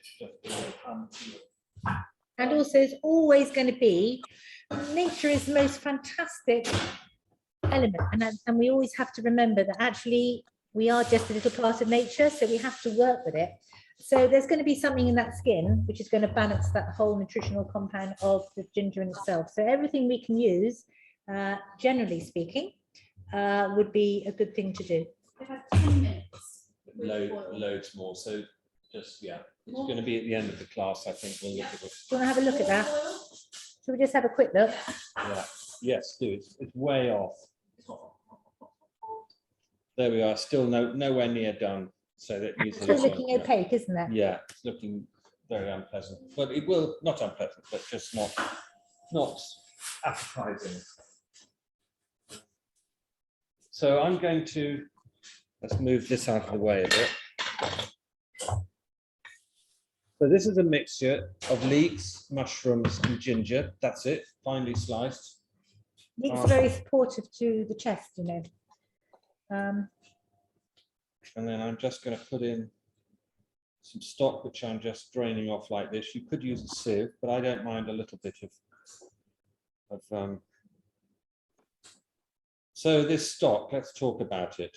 And also, it's always going to be, nature is the most fantastic element, and we always have to remember that actually we are just a little part of nature, so we have to work with it. So there's going to be something in that skin which is going to balance that whole nutritional compound of the ginger in itself. So everything we can use, generally speaking, would be a good thing to do. We have 10 minutes. Loads more. So just, it's going to be at the end of the class, I think. We'll look at it. Do you want to have a look at that? Shall we just have a quick look? Yeah. Yes, do. It's way off. there we are, still nowhere near done. So that needs a Still little- looking opaque, isn't it? Yeah, it's looking very unpleasant, but it will, not unpleasant, but just not appetizing. So I'm going to, let's move this out of the way a bit. So this is a mixture of leeks, mushrooms and ginger. That's it, finely sliced. It's very supportive to the chest, you know. And then I'm just going to put in some stock, which I'm just draining off like this. You could use a sieve, but I don't mind a little bit of so this stock, let's talk about it.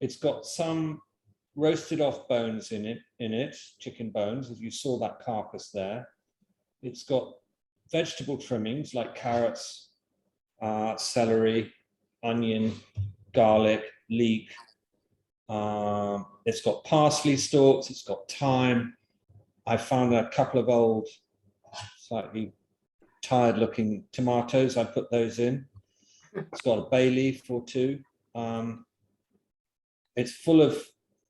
It's got some roasted off bones in it, chicken bones, as you saw that carcass there. It's got vegetable trimmings like carrots, celery, onion, garlic, leek. It's got parsley stalks, it's got thyme. I found a couple of old, slightly tired looking tomatoes. I put those in. It's got a bay leaf or two. It's full of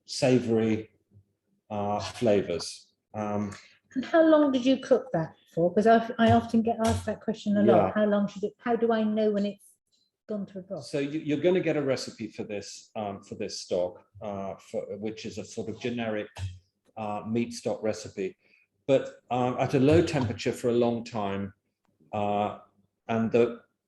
savory flavors. And how long did you cook that for? Because I often get asked that question a lot. Yeah. How long should it, how do I know when it's gone to a broth? So you're going to get a recipe for this stock, which is a sort of generic meat stock recipe, but at a low temperature for a long time.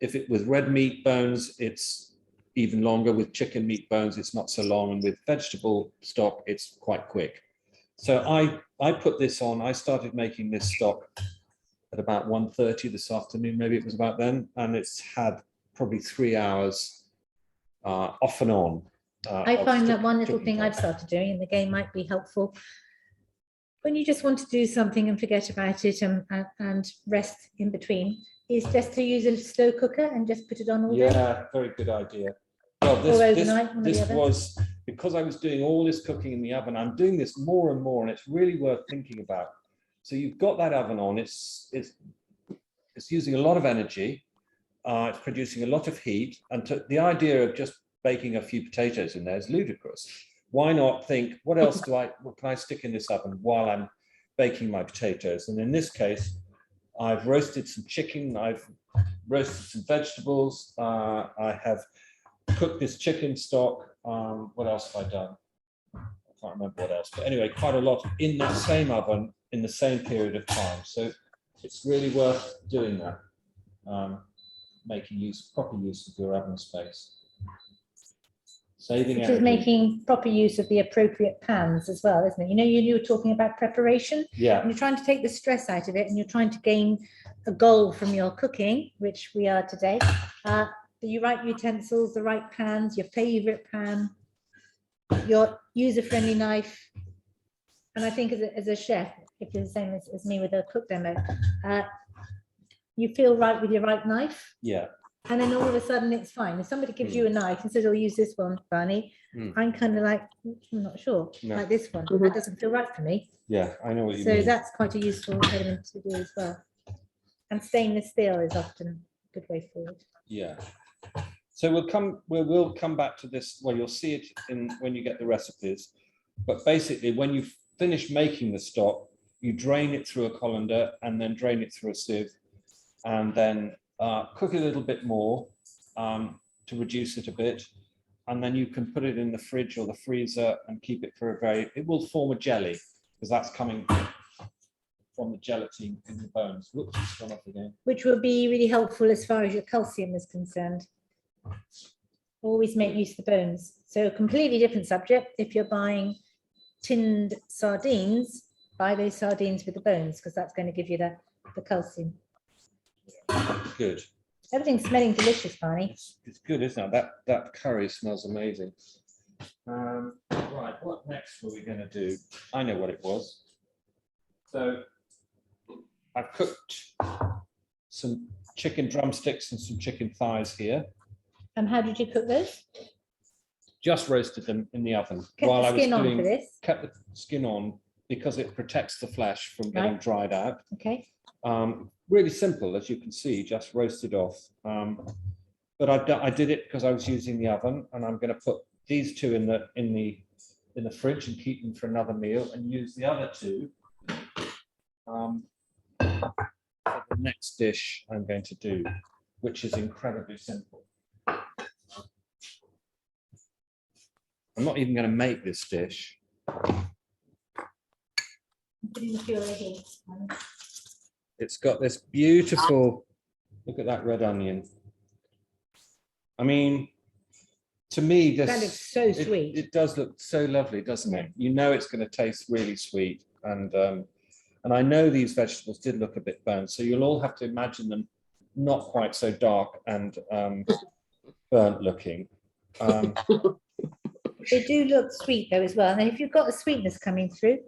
If it with red meat bones, it's even longer. With chicken meat bones, it's not so long, and with vegetable stock, it's quite quick. So I put this on. I started making this stock at about 1:30 this afternoon, maybe it was about then, and it's had probably 3 hours off and on. I find that one little chicken thing I've stock. started doing, and the game might be helpful. When you just want to do something and forget about it and rest in between, is just to use a slow cooker and just put it on all day. Yeah, very good idea. Well, Or overnight, one or the this other. was, because I was doing all this cooking in the oven, I'm doing this more and more, and it's really worth thinking about. So you've got that oven on, it's using a lot of energy, it's producing a lot of heat, and the idea of just baking a few potatoes in there is ludicrous. Why not think, what can I stick in this oven while I'm baking my potatoes? And in this case, I've roasted some chicken, I've roasted some vegetables, I have cooked this chicken stock. What else have I done? I can't remember what else, but anyway, quite a lot in the same oven in the same period of time. So it's really worth doing that, making proper use of your oven space. Saving Which energy. is making proper use of the appropriate pans as well, isn't it? You know, you were talking about preparation, Yeah, and you're trying to take the stress out of it, and you're trying to gain a goal from your cooking, which we are today. The right utensils, the right pans, your favorite pan, your user-friendly knife. And I think as a chef, if you're the same as me with a cook demo, you feel right with your right knife. yeah. And then all of a sudden it's fine. If somebody gives you a knife and says, "I'll use this one, Barney," I'm kind of like, I'm not sure, No. like this one. That doesn't feel right for me. Yeah, I know what you So mean. that's quite a useful element to do as well. And stainless steel is often a good way forward. Yeah. So we'll come back to this. Well, you'll see it when you get the recipes. But basically, when you finish making the stock, you drain it through a colander and then drain it through a sieve, and then cook it a little bit more to reduce it a bit, and then you can put it in the fridge or the freezer and keep it for it will form a jelly, because that's coming from the gelatin in the bones. Whoops, it's gone off again. Which will be really helpful as far as your calcium is concerned. Always make use of the bones. So a completely different subject. If you're buying tinned sardines, buy those sardines with the bones, because that's going to give you the calcium. Good. Everything's smelling delicious, Barney. It's good, isn't it? That curry smells amazing. Right, what next were we going to do? I know what it was. So I've cooked some chicken drumsticks and some chicken thighs here. And how did you cook those? Just roasted them in the oven Kept while the I was skin on doing. for this. Kept the skin on because it protects the flesh from getting Right. dried out. Okay. Really simple, as you can see, just roasted off. but I did it because I was using the oven, and I'm going to put these two in the fridge and keep them for another meal, and use the other two for the next dish I'm going to do, which is incredibly simple. I'm not even going to make this dish. It's got this beautiful, look at that red onion. I mean, to me, this That looks so sweet. It does look so lovely, doesn't it? You know it's going to taste really sweet, and I know these vegetables did look a bit burnt, so you'll all have to imagine them not quite so dark and burnt looking. They do look sweet though as well. And if you've got the sweetness coming through,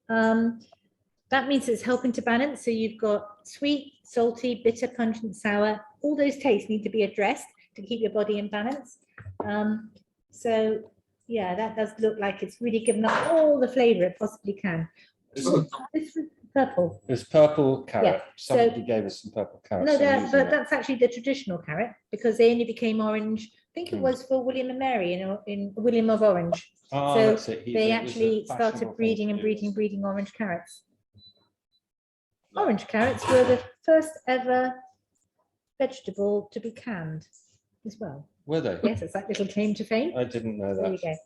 that means it's helping to balance. So you've got sweet, salty, bitter, pungent, sour. All those tastes need to be addressed to keep your body in balance. So yeah, that does look like it's really given up all the flavor it possibly can. This was purple. It's purple carrot. Yeah, Somebody gave us some purple carrots. No, I'm using but it. that's actually the traditional carrot, because they only became orange. I think it was for William and Mary in William of Orange. Ah, So that's it. they It was a actually fashionable started thing breeding to and do. breeding orange carrots. Orange carrots were the first ever vegetable to be canned as well. Were they? Yes, it's that little claim to fame. I didn't know There you that.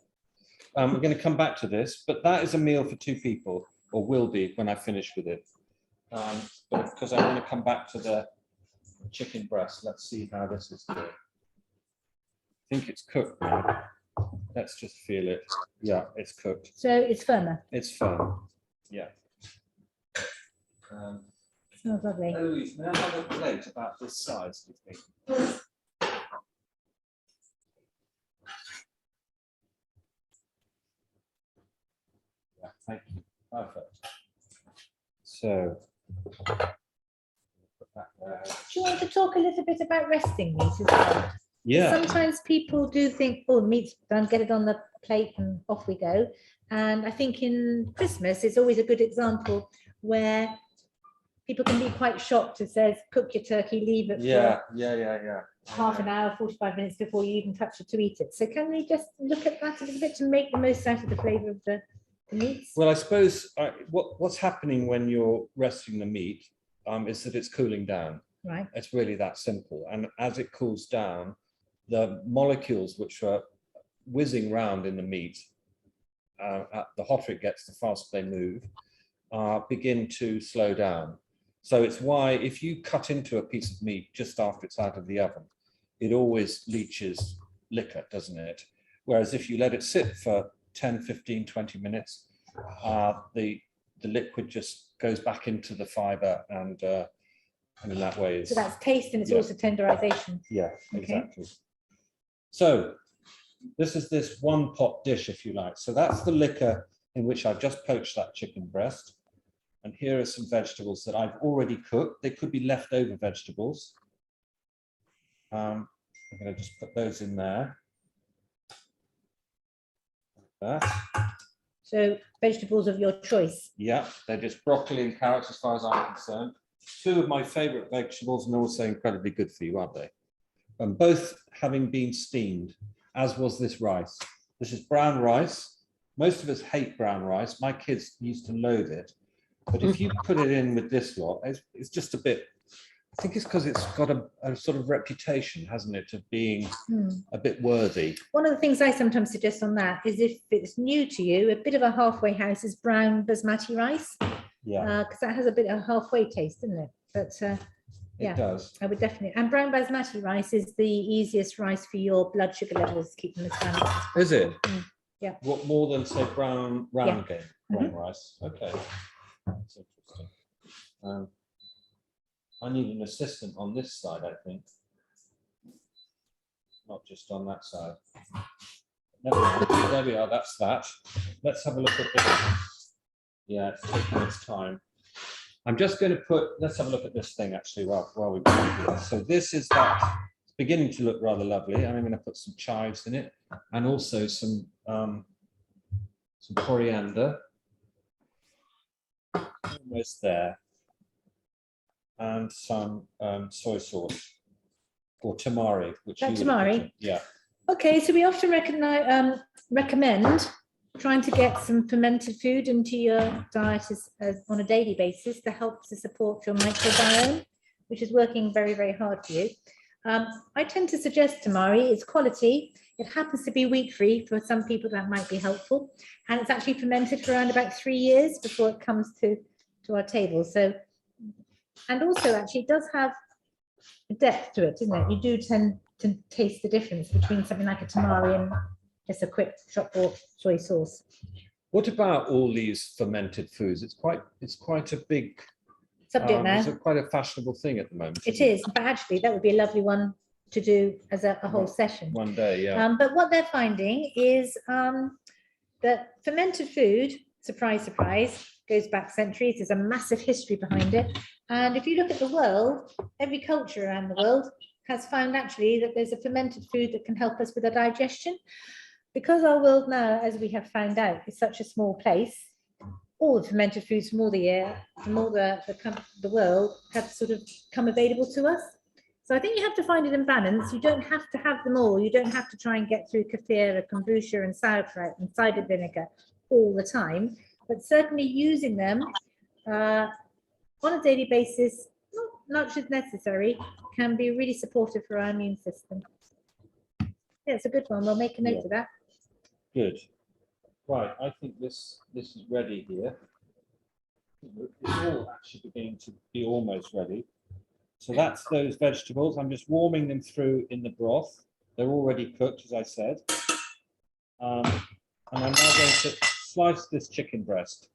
go. We're going to come back to this, but that is a meal for two people, or will be when I finish with it. But because I want to come back to the chicken breast, let's see how this is doing. I think it's cooked now. Let's just feel it. Yeah, it's cooked. So it's firmer. It's firm. Yeah. Smells lovely. Eloise, may I have a plate about this size, do you think? Yeah, thank you. Perfect. So, put that there. Do you want to talk a little bit about resting meat as well? Yeah, Sometimes people do think, oh, meat's done, get it on the plate and off we go. And I think in Christmas, it's always a good example where people can be quite shocked. It says, cook your turkey, leave it yeah. for half an hour, 45 minutes before you even touch it to eat it. So can we just look at that a little bit to make the most out of the flavour of the meats? Well, I suppose what's happening when you're resting the meat is that it's cooling down. Right. It's really that simple. And as it cools down, the molecules which are whizzing round in the meat, the hotter it gets, the faster they move, begin to slow down. So it's why if you cut into a piece of meat just after it's out of the oven, it always leaches liquor, doesn't it? Whereas if you let it sit for 10, 15, 20 minutes, the liquid just goes back into the fiber, and in that way is... So that's taste, and it's Yeah. also tenderization. Yeah, Okay. exactly. So this is this one pot dish, if you like. So that's the liquor in which I've just poached that chicken breast. And here are some vegetables that I've already cooked. They could be leftover vegetables. I'm going to just put those in there. Like that. So vegetables of your choice. Yeah, they're just broccoli and carrots as far as I'm concerned. Two of my favorite vegetables, and also incredibly good for you, aren't they? And both having been steamed, as was this rice. This is brown rice. Most of us hate brown rice. My kids used to loathe it. But if you put it in with this lot, it's just a bit, I think it's because it's got a sort of reputation, hasn't it, of being a bit worthy. One of the things I sometimes suggest on that is, if it's new to you, a bit of a halfway house is brown basmati rice. Yeah, Because that has a bit of a halfway taste, doesn't it? But yeah. it does. I would definitely. And brown basmati rice is the easiest rice for your blood sugar levels, keep them as balanced. Is it? Yeah. What more than, say, brown Yeah. rice? Okay. That's interesting. I need an assistant on this side, I think. Not just on that side. Never mind. There we are, that's that. Let's have a look at this. Yeah, it's taking its time. I'm just going to let's have a look at this thing actually while we're going here. So this is that, it's beginning to look rather lovely. And I'm going to put some chives in it, and also some coriander. Almost there. And some soy sauce. or tamari, which That you would have tamari? put in. Yeah. Okay, so we often recommend trying to get some fermented food into your diet as on a daily basis to help to support your microbiome, which is working very, very hard for you. I tend to suggest tamari. It's quality. It happens to be wheat-free. For some people, that might be helpful. And it's actually fermented for around about 3 years before it comes to our table. So, and also actually it does have a depth to it, isn't it? You do tend to taste the difference between something like a tamari and just a quick shop bought soy sauce. What about all these fermented foods? It's quite a big Subject now. It's quite a fashionable thing at the moment. It isn't is, but actually that would be a lovely one to do as a whole session. One day, yeah. But what they're finding is that fermented food, surprise, surprise, goes back centuries. There's a massive history behind it. And if you look at the world, every culture around the world has found actually that there's a fermented food that can help us with our digestion. Because our world now, as we have found out, is such a small place, all the fermented foods from all the year, from all the world have sort of come available to us. So I think you have to find it in balance. You don't have to have them all. You don't have to try and get through kefir, kombucha and sauerkraut and cider vinegar all the time, but certainly using them on a daily basis, not much as necessary, can be really supportive for our immune system. Yeah, it's a good one. We'll make a note of that. Good. Right, I think this is ready here. It's all actually beginning to be almost ready. So that's those vegetables. I'm just warming them through in the broth. They're already cooked, as I said. And I'm now going to slice this chicken breast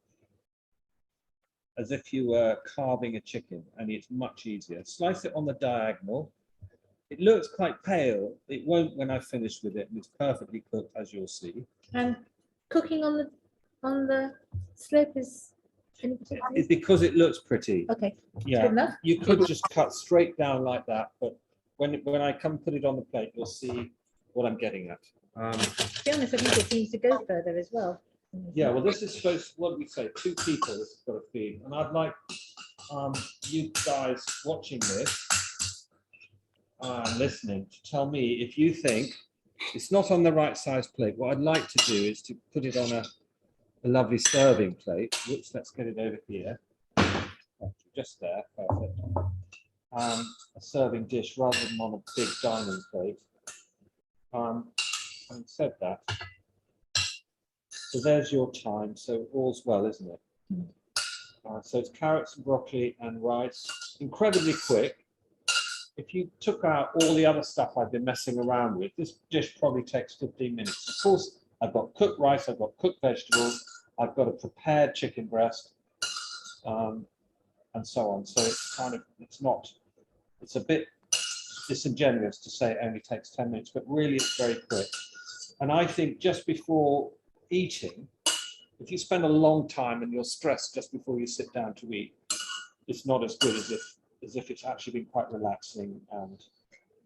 as if you were carving a chicken, and it's much easier. Slice it on the diagonal. It looks quite pale. It won't when I finish with it, and it's perfectly cooked, as you'll see. And cooking on the slope is It's because it looks pretty. okay. Yeah, Good enough. you could just cut straight down like that, but when I come put it on the plate, you'll see what I'm getting at. To be honest, I think it seems to go further as well. Yeah, well, this is supposed, what do we say, 2 people this has got to feed, and I'd like you guys watching this and listening to tell me if you think it's not on the right size plate. What I'd like to do is to put it on a lovely serving plate, which let's get it over here, just there, perfect. A serving dish rather than on a big dining plate. Having said that, so there's your time. So all's well, isn't it? So it's carrots and broccoli and rice, incredibly quick. If you took out all the other stuff I've been messing around with, this dish probably takes 15 minutes. Of course, I've got cooked rice, I've got cooked vegetables, I've got a prepared chicken breast, and so on. So it's kind of, it's a bit disingenuous to say it only takes 10 minutes, but really it's very quick. And I think just before eating, if you spend a long time and you're stressed just before you sit down to eat, it's not as good as if it's actually been quite relaxing and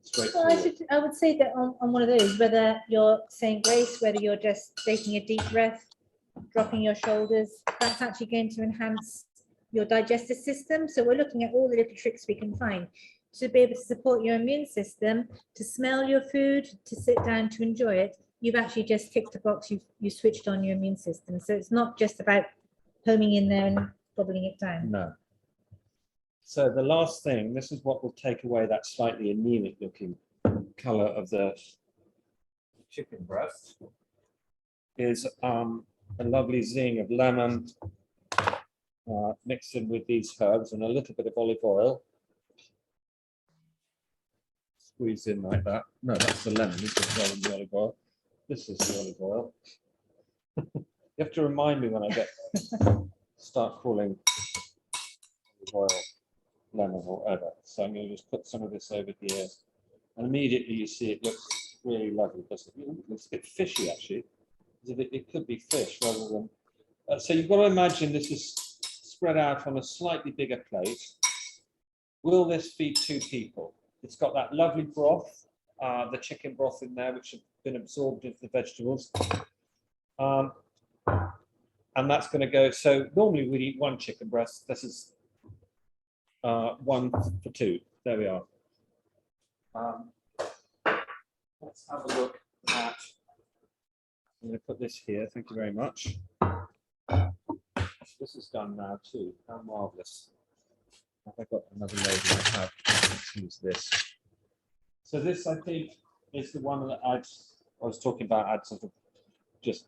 straightforward. Well, I would say that on one of those, whether you're saying grace, whether you're just taking a deep breath, dropping your shoulders, that's actually going to enhance your digestive system. So we're looking at all the little tricks we can find to be able to support your immune system, to smell your food, to sit down, to enjoy it. You've actually just ticked a box, you switched on your immune system. So it's not just about homing in there and gobbling it down. No. So the last thing, this is what will take away that slightly anemic looking color of the chicken breast, is a lovely zing of lemon mixed in with these herbs and a little bit of olive oil. Squeeze in like that. No, that's the lemon, this is rather than the olive oil. This is the olive oil. You have to remind me when I start calling olive oil lemon or whatever. So I'm going to just put some of this over here, and immediately you see it looks really lovely, doesn't it? It looks a bit fishy actually, as if it could be fish rather than. So you've got to imagine this is spread out on a slightly bigger plate. Will this feed 2 people? It's got that lovely broth, the chicken broth in there, which has been absorbed into the vegetables. And that's going to go, so normally we'd eat 1 chicken breast. This is 1 for 2. There we are. Let's have a look at. I'm going to put this here. Thank you very much. This is done now too. How marvelous. Have I got another load? I have. Let's use this. So this, I think, is the one that I was talking about. I'd sort of just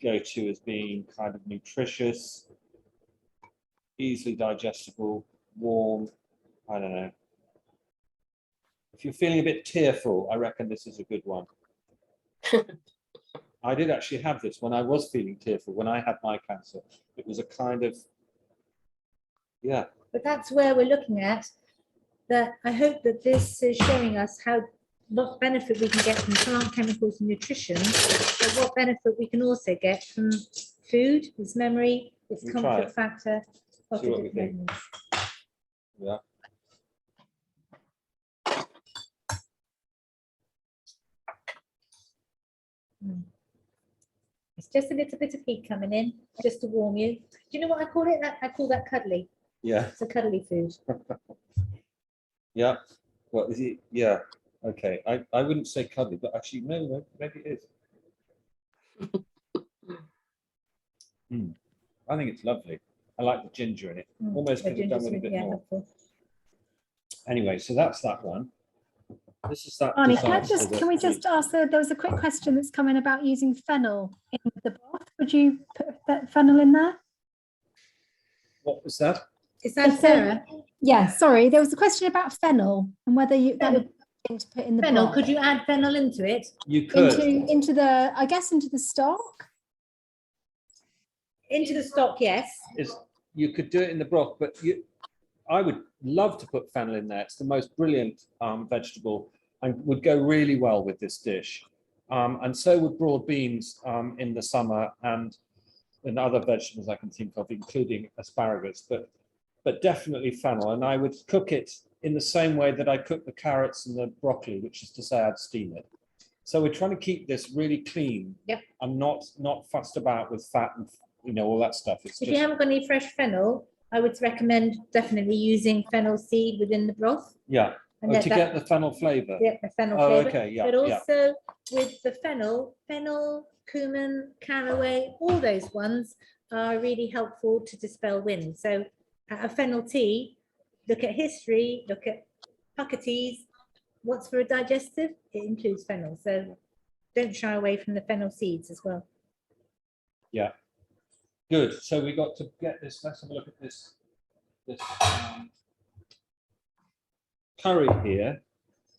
go to as being kind of nutritious, easily digestible, warm. I don't know. If you're feeling a bit tearful, I reckon this is a good one. I did actually have this when I was feeling tearful, when I had my cancer. It was a kind of, yeah. But that's where we're looking at, that I hope that this is showing us what benefit we can get from plant chemicals and nutrition, but what benefit we can also get from food, its memory, its We try comfort it. factor. of See the what we different think. elements. Yeah. It's just a little bit of heat coming in, just to warm you. Do you know what I call it? I call that cuddly. Yeah. It's a cuddly food. Yeah. Well, is it? Yeah. Okay. I wouldn't say cuddly, but actually, no, maybe it is. I think it's lovely. I like the ginger in it. Almost could have done with a bit more. Helpful. Anyway, so that's that one. This is that. Barney, disaster can we that just ask, there was a quick question that's come in about using fennel in the broth. Would you put that fennel in there? What was that? Is that It's a- Sarah? Yeah, sorry, there was a question about fennel and whether that would be something to put in the Fennel, broth. could you add fennel into it? You could. Into the, I guess, into the stock? Into the stock, yes. You could do it in the broth, but I would love to put fennel in there. It's the most brilliant vegetable and would go really well with this dish. And so would broad beans in the summer and other vegetables I can think of, including asparagus, but definitely fennel. And I would cook it in the same way that I cook the carrots and the broccoli, which is to say I'd steam it. So we're trying to keep this really clean. Yep. And not fussed about with fat and all that stuff. It's If just, you haven't got any fresh fennel, I would recommend definitely using fennel seed within the broth. yeah. And Oh, let to that- get the fennel flavour. Yeah, the fennel Oh, flavour. okay, yeah, But yeah. also with the fennel, cumin, caraway, all those ones are really helpful to dispel wind. So a fennel tea, look at history, look at pucker teas. What's for a digestive? It includes fennel. So don't shy away from the fennel seeds as well. Yeah. Good. So we got to get this. Let's have a look at this. This curry here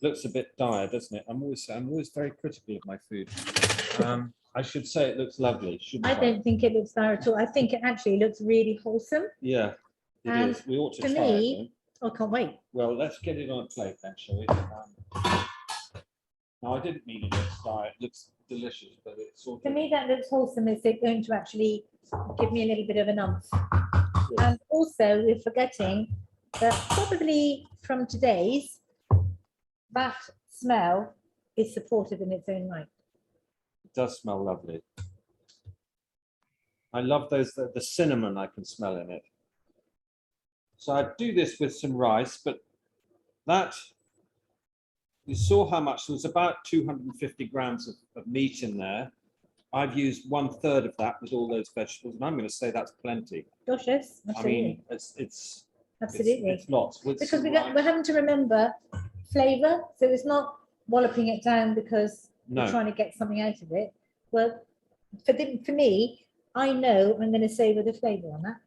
looks a bit dire, doesn't it? I'm always very critical of my food. I should say it looks lovely, shouldn't I don't think it looks dire at all. I think it actually looks really wholesome. Yeah, it And is. We ought to for try me- it. Oh, I can't wait. Though. Well, let's get it on a plate then, shall we? No, I didn't mean it looks dire. It looks delicious, but it's sort For of. me, that looks wholesome. Is it going to actually give me a little bit of an umph? Good. And also, we're forgetting that probably from today's, that smell is supportive in its own right. It does smell lovely. I love the cinnamon I can smell in it. So I do this with some rice, but that, you saw how much, there was about 250 grams of meat in there. I've used 1/3 of that with all those vegetables, and I'm going to say that's plenty. Gosh, yes, I absolutely. mean, it's Absolutely. lots. With Because some we're rice. having to remember flavor. So it's not walloping it down because we're No, trying to get something out of it. Well, for me, I know I'm going to savor the flavor on that.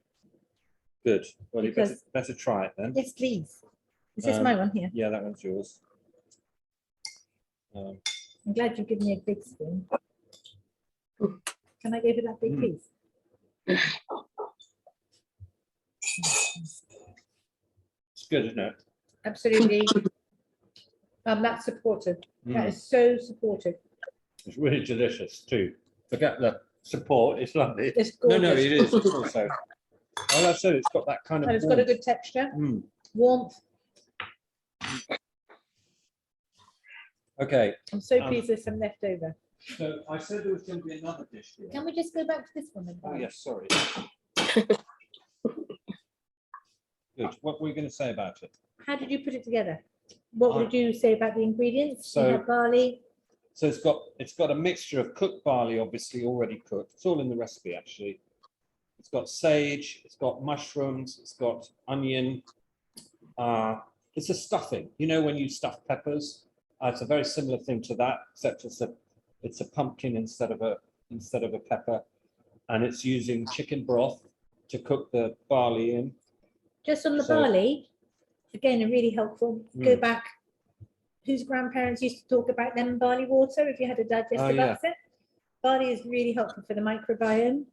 good. Well, you Because- better try it then. Yes, please. Is this my one here? Yeah, that one's yours. I'm glad you give me a big spoon. Can I go for that big Mm. piece? It's good, isn't it? Absolutely. That's supportive. That Mm. is so supportive. It's really delicious too. Forget the support. It's lovely. It's No, gorgeous. it is. It's also. Well, I said it's got that kind of. And it's got a warmth. good texture, Mm. warmth. Okay, I'm so Um, pleased there's some left over. so I said there was going to be another dish here. Can we just go back to this one? then? Oh, yes, sorry. Good. What were you going to say about it? How did you put it together? what would you say about the ingredients? You So- have barley. So it's got a mixture of cooked barley, obviously already cooked. It's all in the recipe actually. It's got sage, it's got mushrooms, it's got onion. It's a stuffing. You know when you stuff peppers, it's a very similar thing to that, except it's a pumpkin instead of a pepper, and it's using chicken broth to cook the barley in. Just on the So- barley, again, a really helpful. Go Mm. back. Whose grandparents used to talk about lemon barley water if you had a digestive yeah. upset? Barley is really helpful for the microbiome,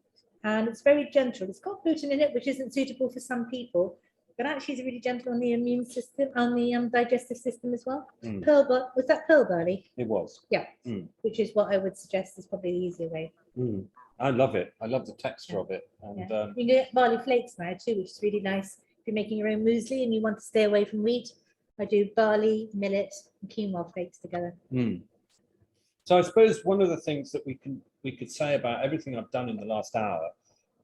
and it's very gentle. It's got gluten in it, which isn't suitable for some people, but actually it's really gentle on the immune system, on the digestive system as well. Mm. Was that pearl barley? It was. Which is what I would suggest is probably the easier way. Mm. I love it. I love the texture Yeah. of it. And Yeah. You can get barley flakes now too, which is really nice. If you're making your own muesli and you want to stay away from wheat, I do barley, millet, and quinoa flakes together. So I suppose one of the things that we could say about everything I've done in the last hour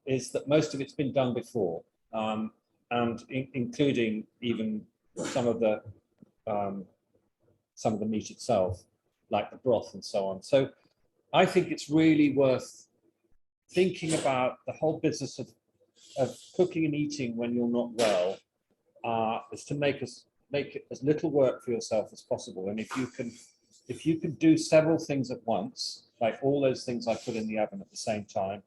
is that most of it's been done before, and including even some of the meat itself, like the broth and so on. So I think it's really worth thinking about the whole business of cooking and eating when you're not well, is to make it as little work for yourself as possible. And if you can do several things at once, like all those things I put in the oven at the same time,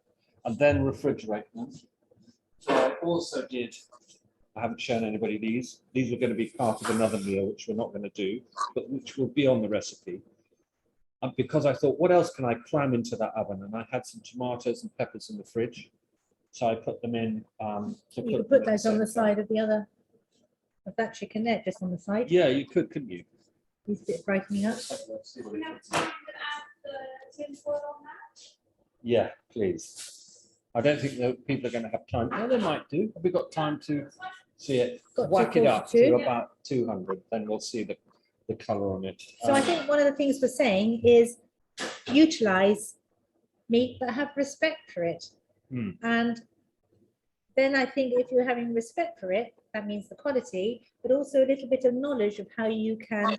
and then refrigerate them. So I also did, I haven't shown anybody these. These are going to be part of another meal, which we're not going to do, but which will be on the recipe. And because I thought, what else can I cram into that oven? And I had some tomatoes and peppers in the fridge. So I put them in. You could put those on the side of the other, of that chicken there, just on the side. Yeah, you could, couldn't you? Needs a bit of brightening up. We have time to add the tin foil on that. Yeah, please. I don't think that people are going to have time. No, they might do. Have we got time to see it? Got Whack it up 2:42. to about 200, then we'll see the colour on it. So I think one of the things we're saying is utilize meat, but have respect for it. Mm. And then I think if you're having respect for it, that means the quality, but also a little bit of knowledge of how you can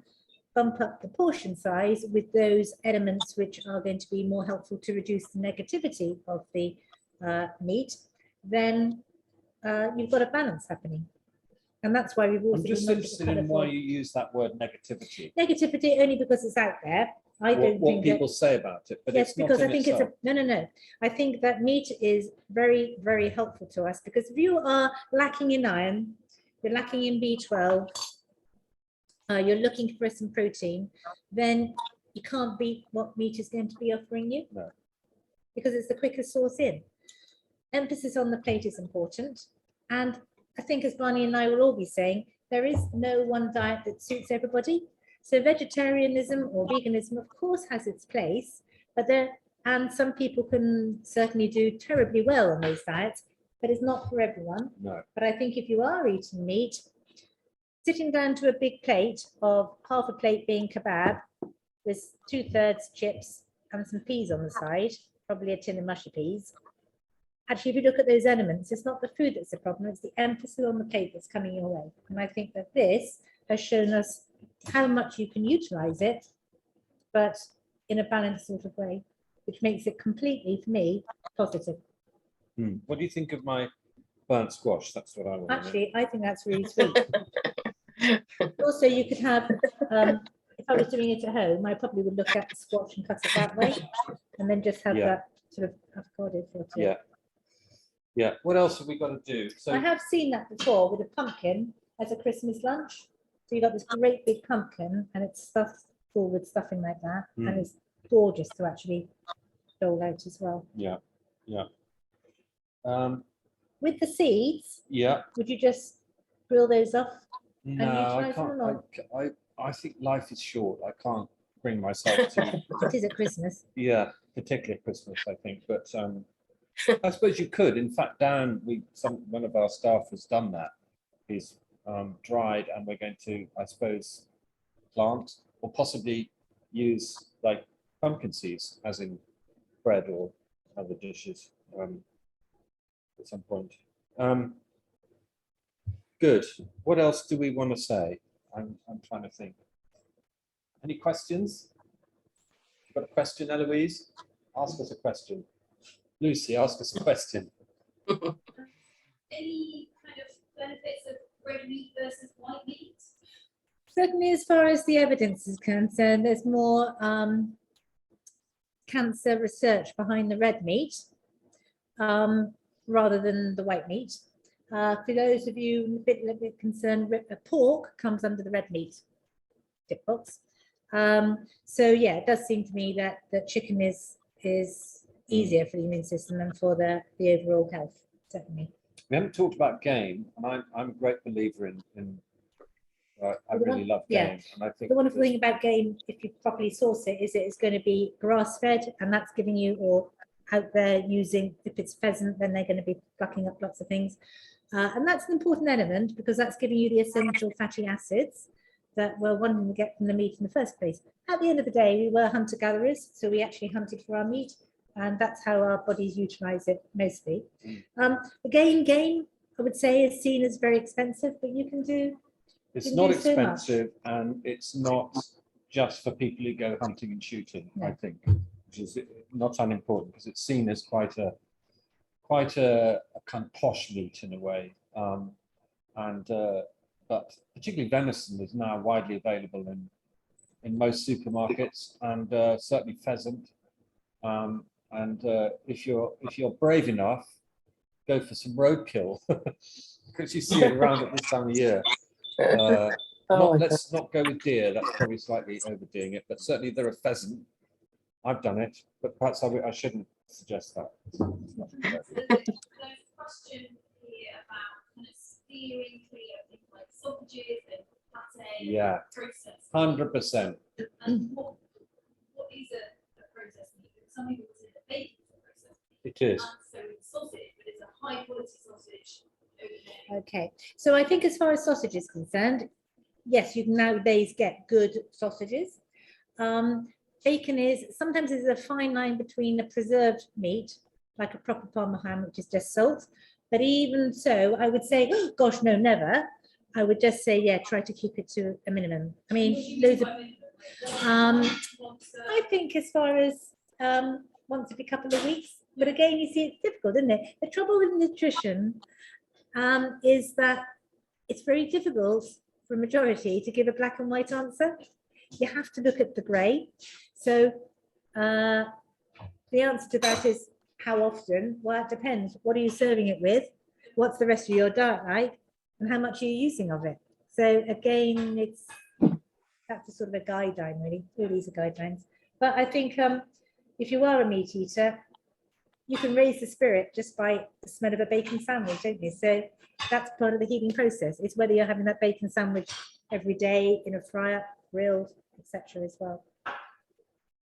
bump up the portion size with those elements which are going to be more helpful to reduce the negativity of the meat, then you've got a balance happening. And that's why we've also I'm just been interested in why you use that word negativity. negativity only because it's out there. I don't What think that, people say about it, but yes, it's not because I in think itself. it's a no. I think that meat is very, very helpful to us because if you are lacking in iron, you're lacking in B12, you're looking for some protein, then you can't beat what meat is going to be offering you. No. Because it's the quickest source in. Emphasis on the plate is important. And I think as Barney and I will all be saying, there is no one diet that suits everybody. So vegetarianism or veganism, of course, has its place, but and some people can certainly do terribly well on those diets, but it's not for everyone. No. But I think if you are eating meat, sitting down to a big plate of half a plate being kebab with 2/3 chips and some peas on the side, probably a tin of mushy peas. Actually, if you look at those elements, it's not the food that's the problem, it's the emphasis on the plate that's coming your way. And I think that this has shown us how much you can utilize it, but in a balanced sort of way, which makes it completely, for me, positive. What do you think of my burnt squash? That's what I want. Actually, I think that's really sweet. Also, you could have, if I was doing it at home, I probably would look at the squash and cut it that way, and then just have Yeah. that sort of avocado filter. Yeah. Yeah. What else have we got to do? So I have seen that before with a pumpkin as a Christmas lunch. So you got this great big pumpkin and it's stuffed full with stuffing like that. Mm. And it's gorgeous to actually dole out as well. yeah. With the seeds, Yeah. would you just grill those off? No, I utilise them or can't. I think life is short. I can't bring myself to. It is at Christmas. Yeah, particularly at Christmas, I think. But I suppose you could. In fact, one of our staff has done that. He's dried, and we're going to, I suppose, plant or possibly use like pumpkin seeds, as in bread or other dishes, at some point. Good. What else do we want to say? I'm trying to think. Any questions? Got a question, Eloise? Ask us a question. Lucy, ask us a question. Any kind of benefits of red meat versus white meat? Certainly, as far as the evidence is concerned, there's more cancer research behind the red meat rather than the white meat. For those of you a little bit concerned, pork comes under the red meat tick box. So yeah, it does seem to me that chicken is easier for the immune system and for the overall health, certainly. We haven't talked about game, and I'm a great believer in I really love game, and I think The wonderful thing about game, if you properly source it, is it's going to be grass-fed, and that's giving you, or out there using, if it's pheasant, then they're going to be plucking up lots of things. And that's an important element because that's giving you the essential fatty acids that we're wanting to get from the meat in the first place. At the end of the day, we were hunter-gatherers, so we actually hunted for our meat, and that's how our bodies utilize it mostly. Again, game, I would say, is seen as very expensive, but you can do. it's can not do so much. expensive, and it's not just for people who go hunting and shooting. No. I think, which is not unimportant because it's seen as quite a kind of posh meat in a way. But particularly venison is now widely available in most supermarkets, and certainly pheasant. If you're brave enough, go for some roadkill because you see it around at this time of year. Let's not go with deer. That's probably slightly overdoing it, but certainly there are pheasant. I've done it, but perhaps I shouldn't suggest that. It's not a good idea. So there's a question here about kind of steering clear of things like sausages and pate. Yeah. Processed. 100%. And what is a processed meat? Some people consider bacon a processed meat. It is. So it's sausage, but it's a high quality sausage over there. Okay, so I think as far as sausage is concerned, yes, you can nowadays get good sausages. Bacon is, sometimes there's a fine line between a preserved meat, like a proper Parma ham, which is just salt. But even so, I would say, oh, gosh, no, never. I would just say, yeah, try to keep it to a minimum. I mean, loads of, I think as far as once every couple of weeks, but again, you see, it's difficult, isn't it? The trouble with nutrition is that it's very difficult for a majority to give a black and white answer. You have to look at the grey. So the answer to that is how often? Well, it depends. What are you serving it with? What's the rest of your diet like? And how much are you using of it? So again, that's a sort of a guideline, really. All these are guidelines. But I think if you are a meat eater, you can raise the spirit just by the smell of a bacon sandwich, don't you? So that's part of the healing process. It's whether you're having that bacon sandwich every day in a fryer, grilled, etc. as well.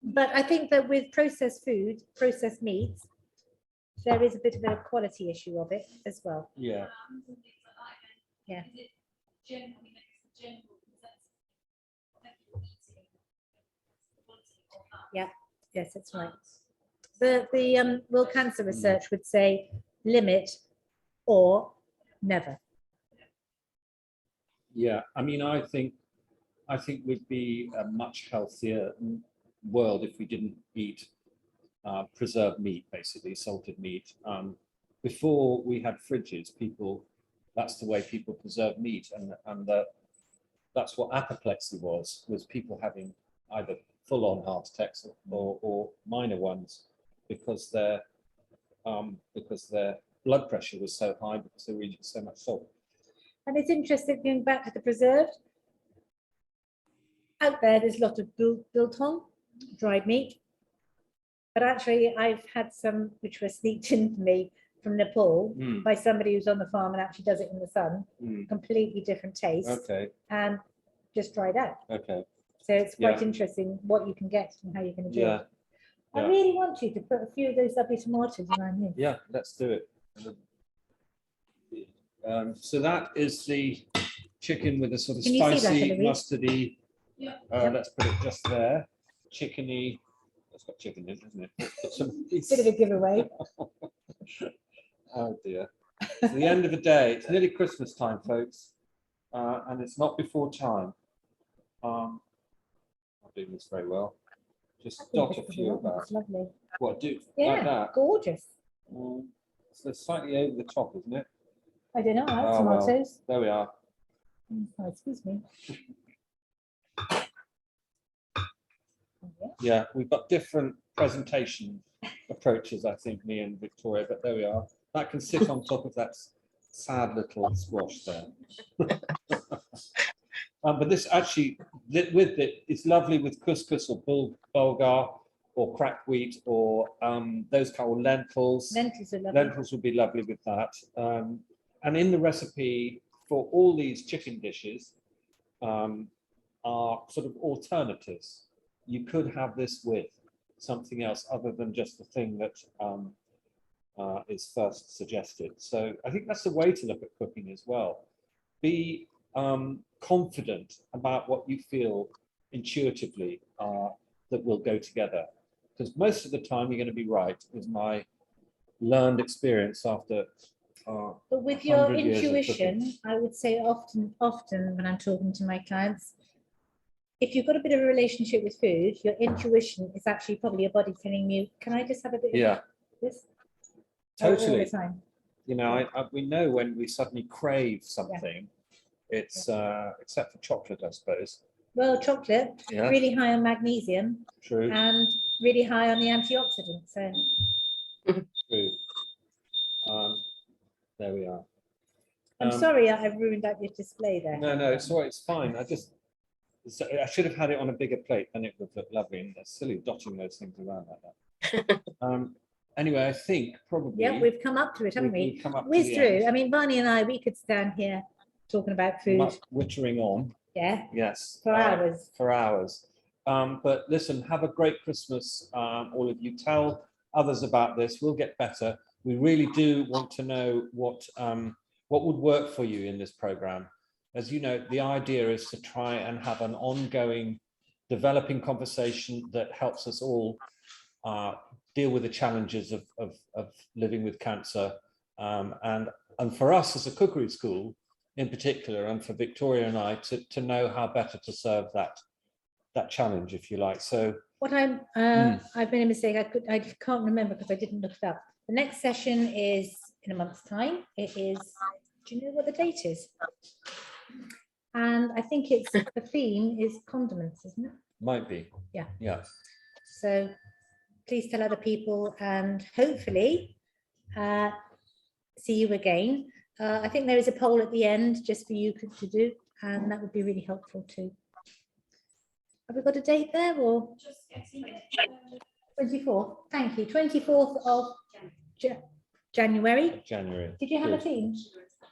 But I think that with processed food, processed meats, there is a bit of a quality issue of it as well. Yeah. Yeah. Yeah, yes, that's right. The World Cancer Research would say limit or never. Yeah, I mean, I think we'd be a much healthier world if we didn't eat preserved meat, basically salted meat. Before we had fridges, that's the way people preserve meat, and that's what apoplexy was people having either full-on heart attacks or minor ones because their blood pressure was so high because they were eating so much salt. And it's interesting, going back to the preserved, out there's a lot of biltong, dried meat. But actually, I've had some which were sneaked in for me from Nepal by somebody who's on the farm and actually does it in the sun. Completely different taste. Okay. And just dried out. Okay. So it's quite interesting what you can get and how you can enjoy it. I Yeah. really want you to put a few of those lovely tomatoes around here. Yeah, let's do it. So that is the chicken with a sort of Can you see that, spicy, Eloise? mustardy. Yeah. Let's put it just there. Chickeny. It's got chicken in, isn't it? Bit of a giveaway. Oh dear. It's the end of the day. It's nearly Christmas time, folks. And it's not before time. not doing this very well. Just I think dot a this is few lovely, about. it's lovely. What, do like Yeah, that? gorgeous. So it's slightly over the top, isn't it? I don't know, I like Oh, well. tomatoes. There we are. Oh, excuse me. Yeah, we've got different presentation approaches, I think, me and Victoria, but there we are. That can sit on top of that sad little squash there. But this actually, with it, it's lovely with couscous or bulgur or cracked wheat or those kind of lentils. Lentils are lovely. Lentils would be lovely with that. And in the recipe for all these chicken dishes are sort of alternatives. You could have this with something else other than just the thing that is first suggested. So I think that's the way to look at cooking as well. Be confident about what you feel intuitively that will go together. Because most of the time you're going to be right, is my learned experience after But with your 100 years of intuition, cooking. I would say often when I'm talking to my clients, if you've got a bit of a relationship with food, your intuition is actually probably your body telling you, can I just have a bit Yeah, of this? All totally. the time. You know, we know when we suddenly crave something, it's except for chocolate, I suppose. Well, chocolate, Yeah, really high on magnesium true, and really high on the antioxidants. So true. There we are. I'm sorry I've ruined out your display there. No, it's all right, it's fine. I should have had it on a bigger plate, and it would look lovely. And it's silly dotting those things around like that. Anyway, I think probably. Yeah, we've come up to it, haven't we? we've come up to Whiz the through. end. I mean, Barney and I, we could stand here talking about food. Wittering on. Yeah, Yes. for hours. For hours. But listen, have a great Christmas, all of you. Tell others about this. We'll get better. We really do want to know what would work for you in this program. As you know, the idea is to try and have an ongoing, developing conversation that helps us all deal with the challenges of living with cancer. And for us as a cookery school in particular, and for Victoria and I to know how better to serve that challenge, if you like. So What I've made a mistake. I can't remember because I didn't look it up. The next session is in a month's time. It is, do you know what the date is? And I think it's the theme is condiments, isn't it? might be. Yeah. Yeah. So please tell other people and hopefully see you again. I think there is a poll at the end just for you to do, and that would be really helpful too. Have we got a date there or? Just getting 24th, thank you, 24th of January. January. Did you have a Good. theme?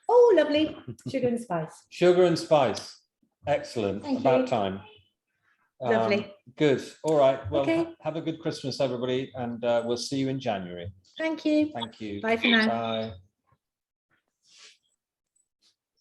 Oh, lovely, sugar and spice. Sugar and spice. Excellent. Thank About you. time. Lovely. Good. All right. Well, Okay. have a good Christmas, everybody, and we'll see you in January. Thank you. Thank you. Bye for now. Bye.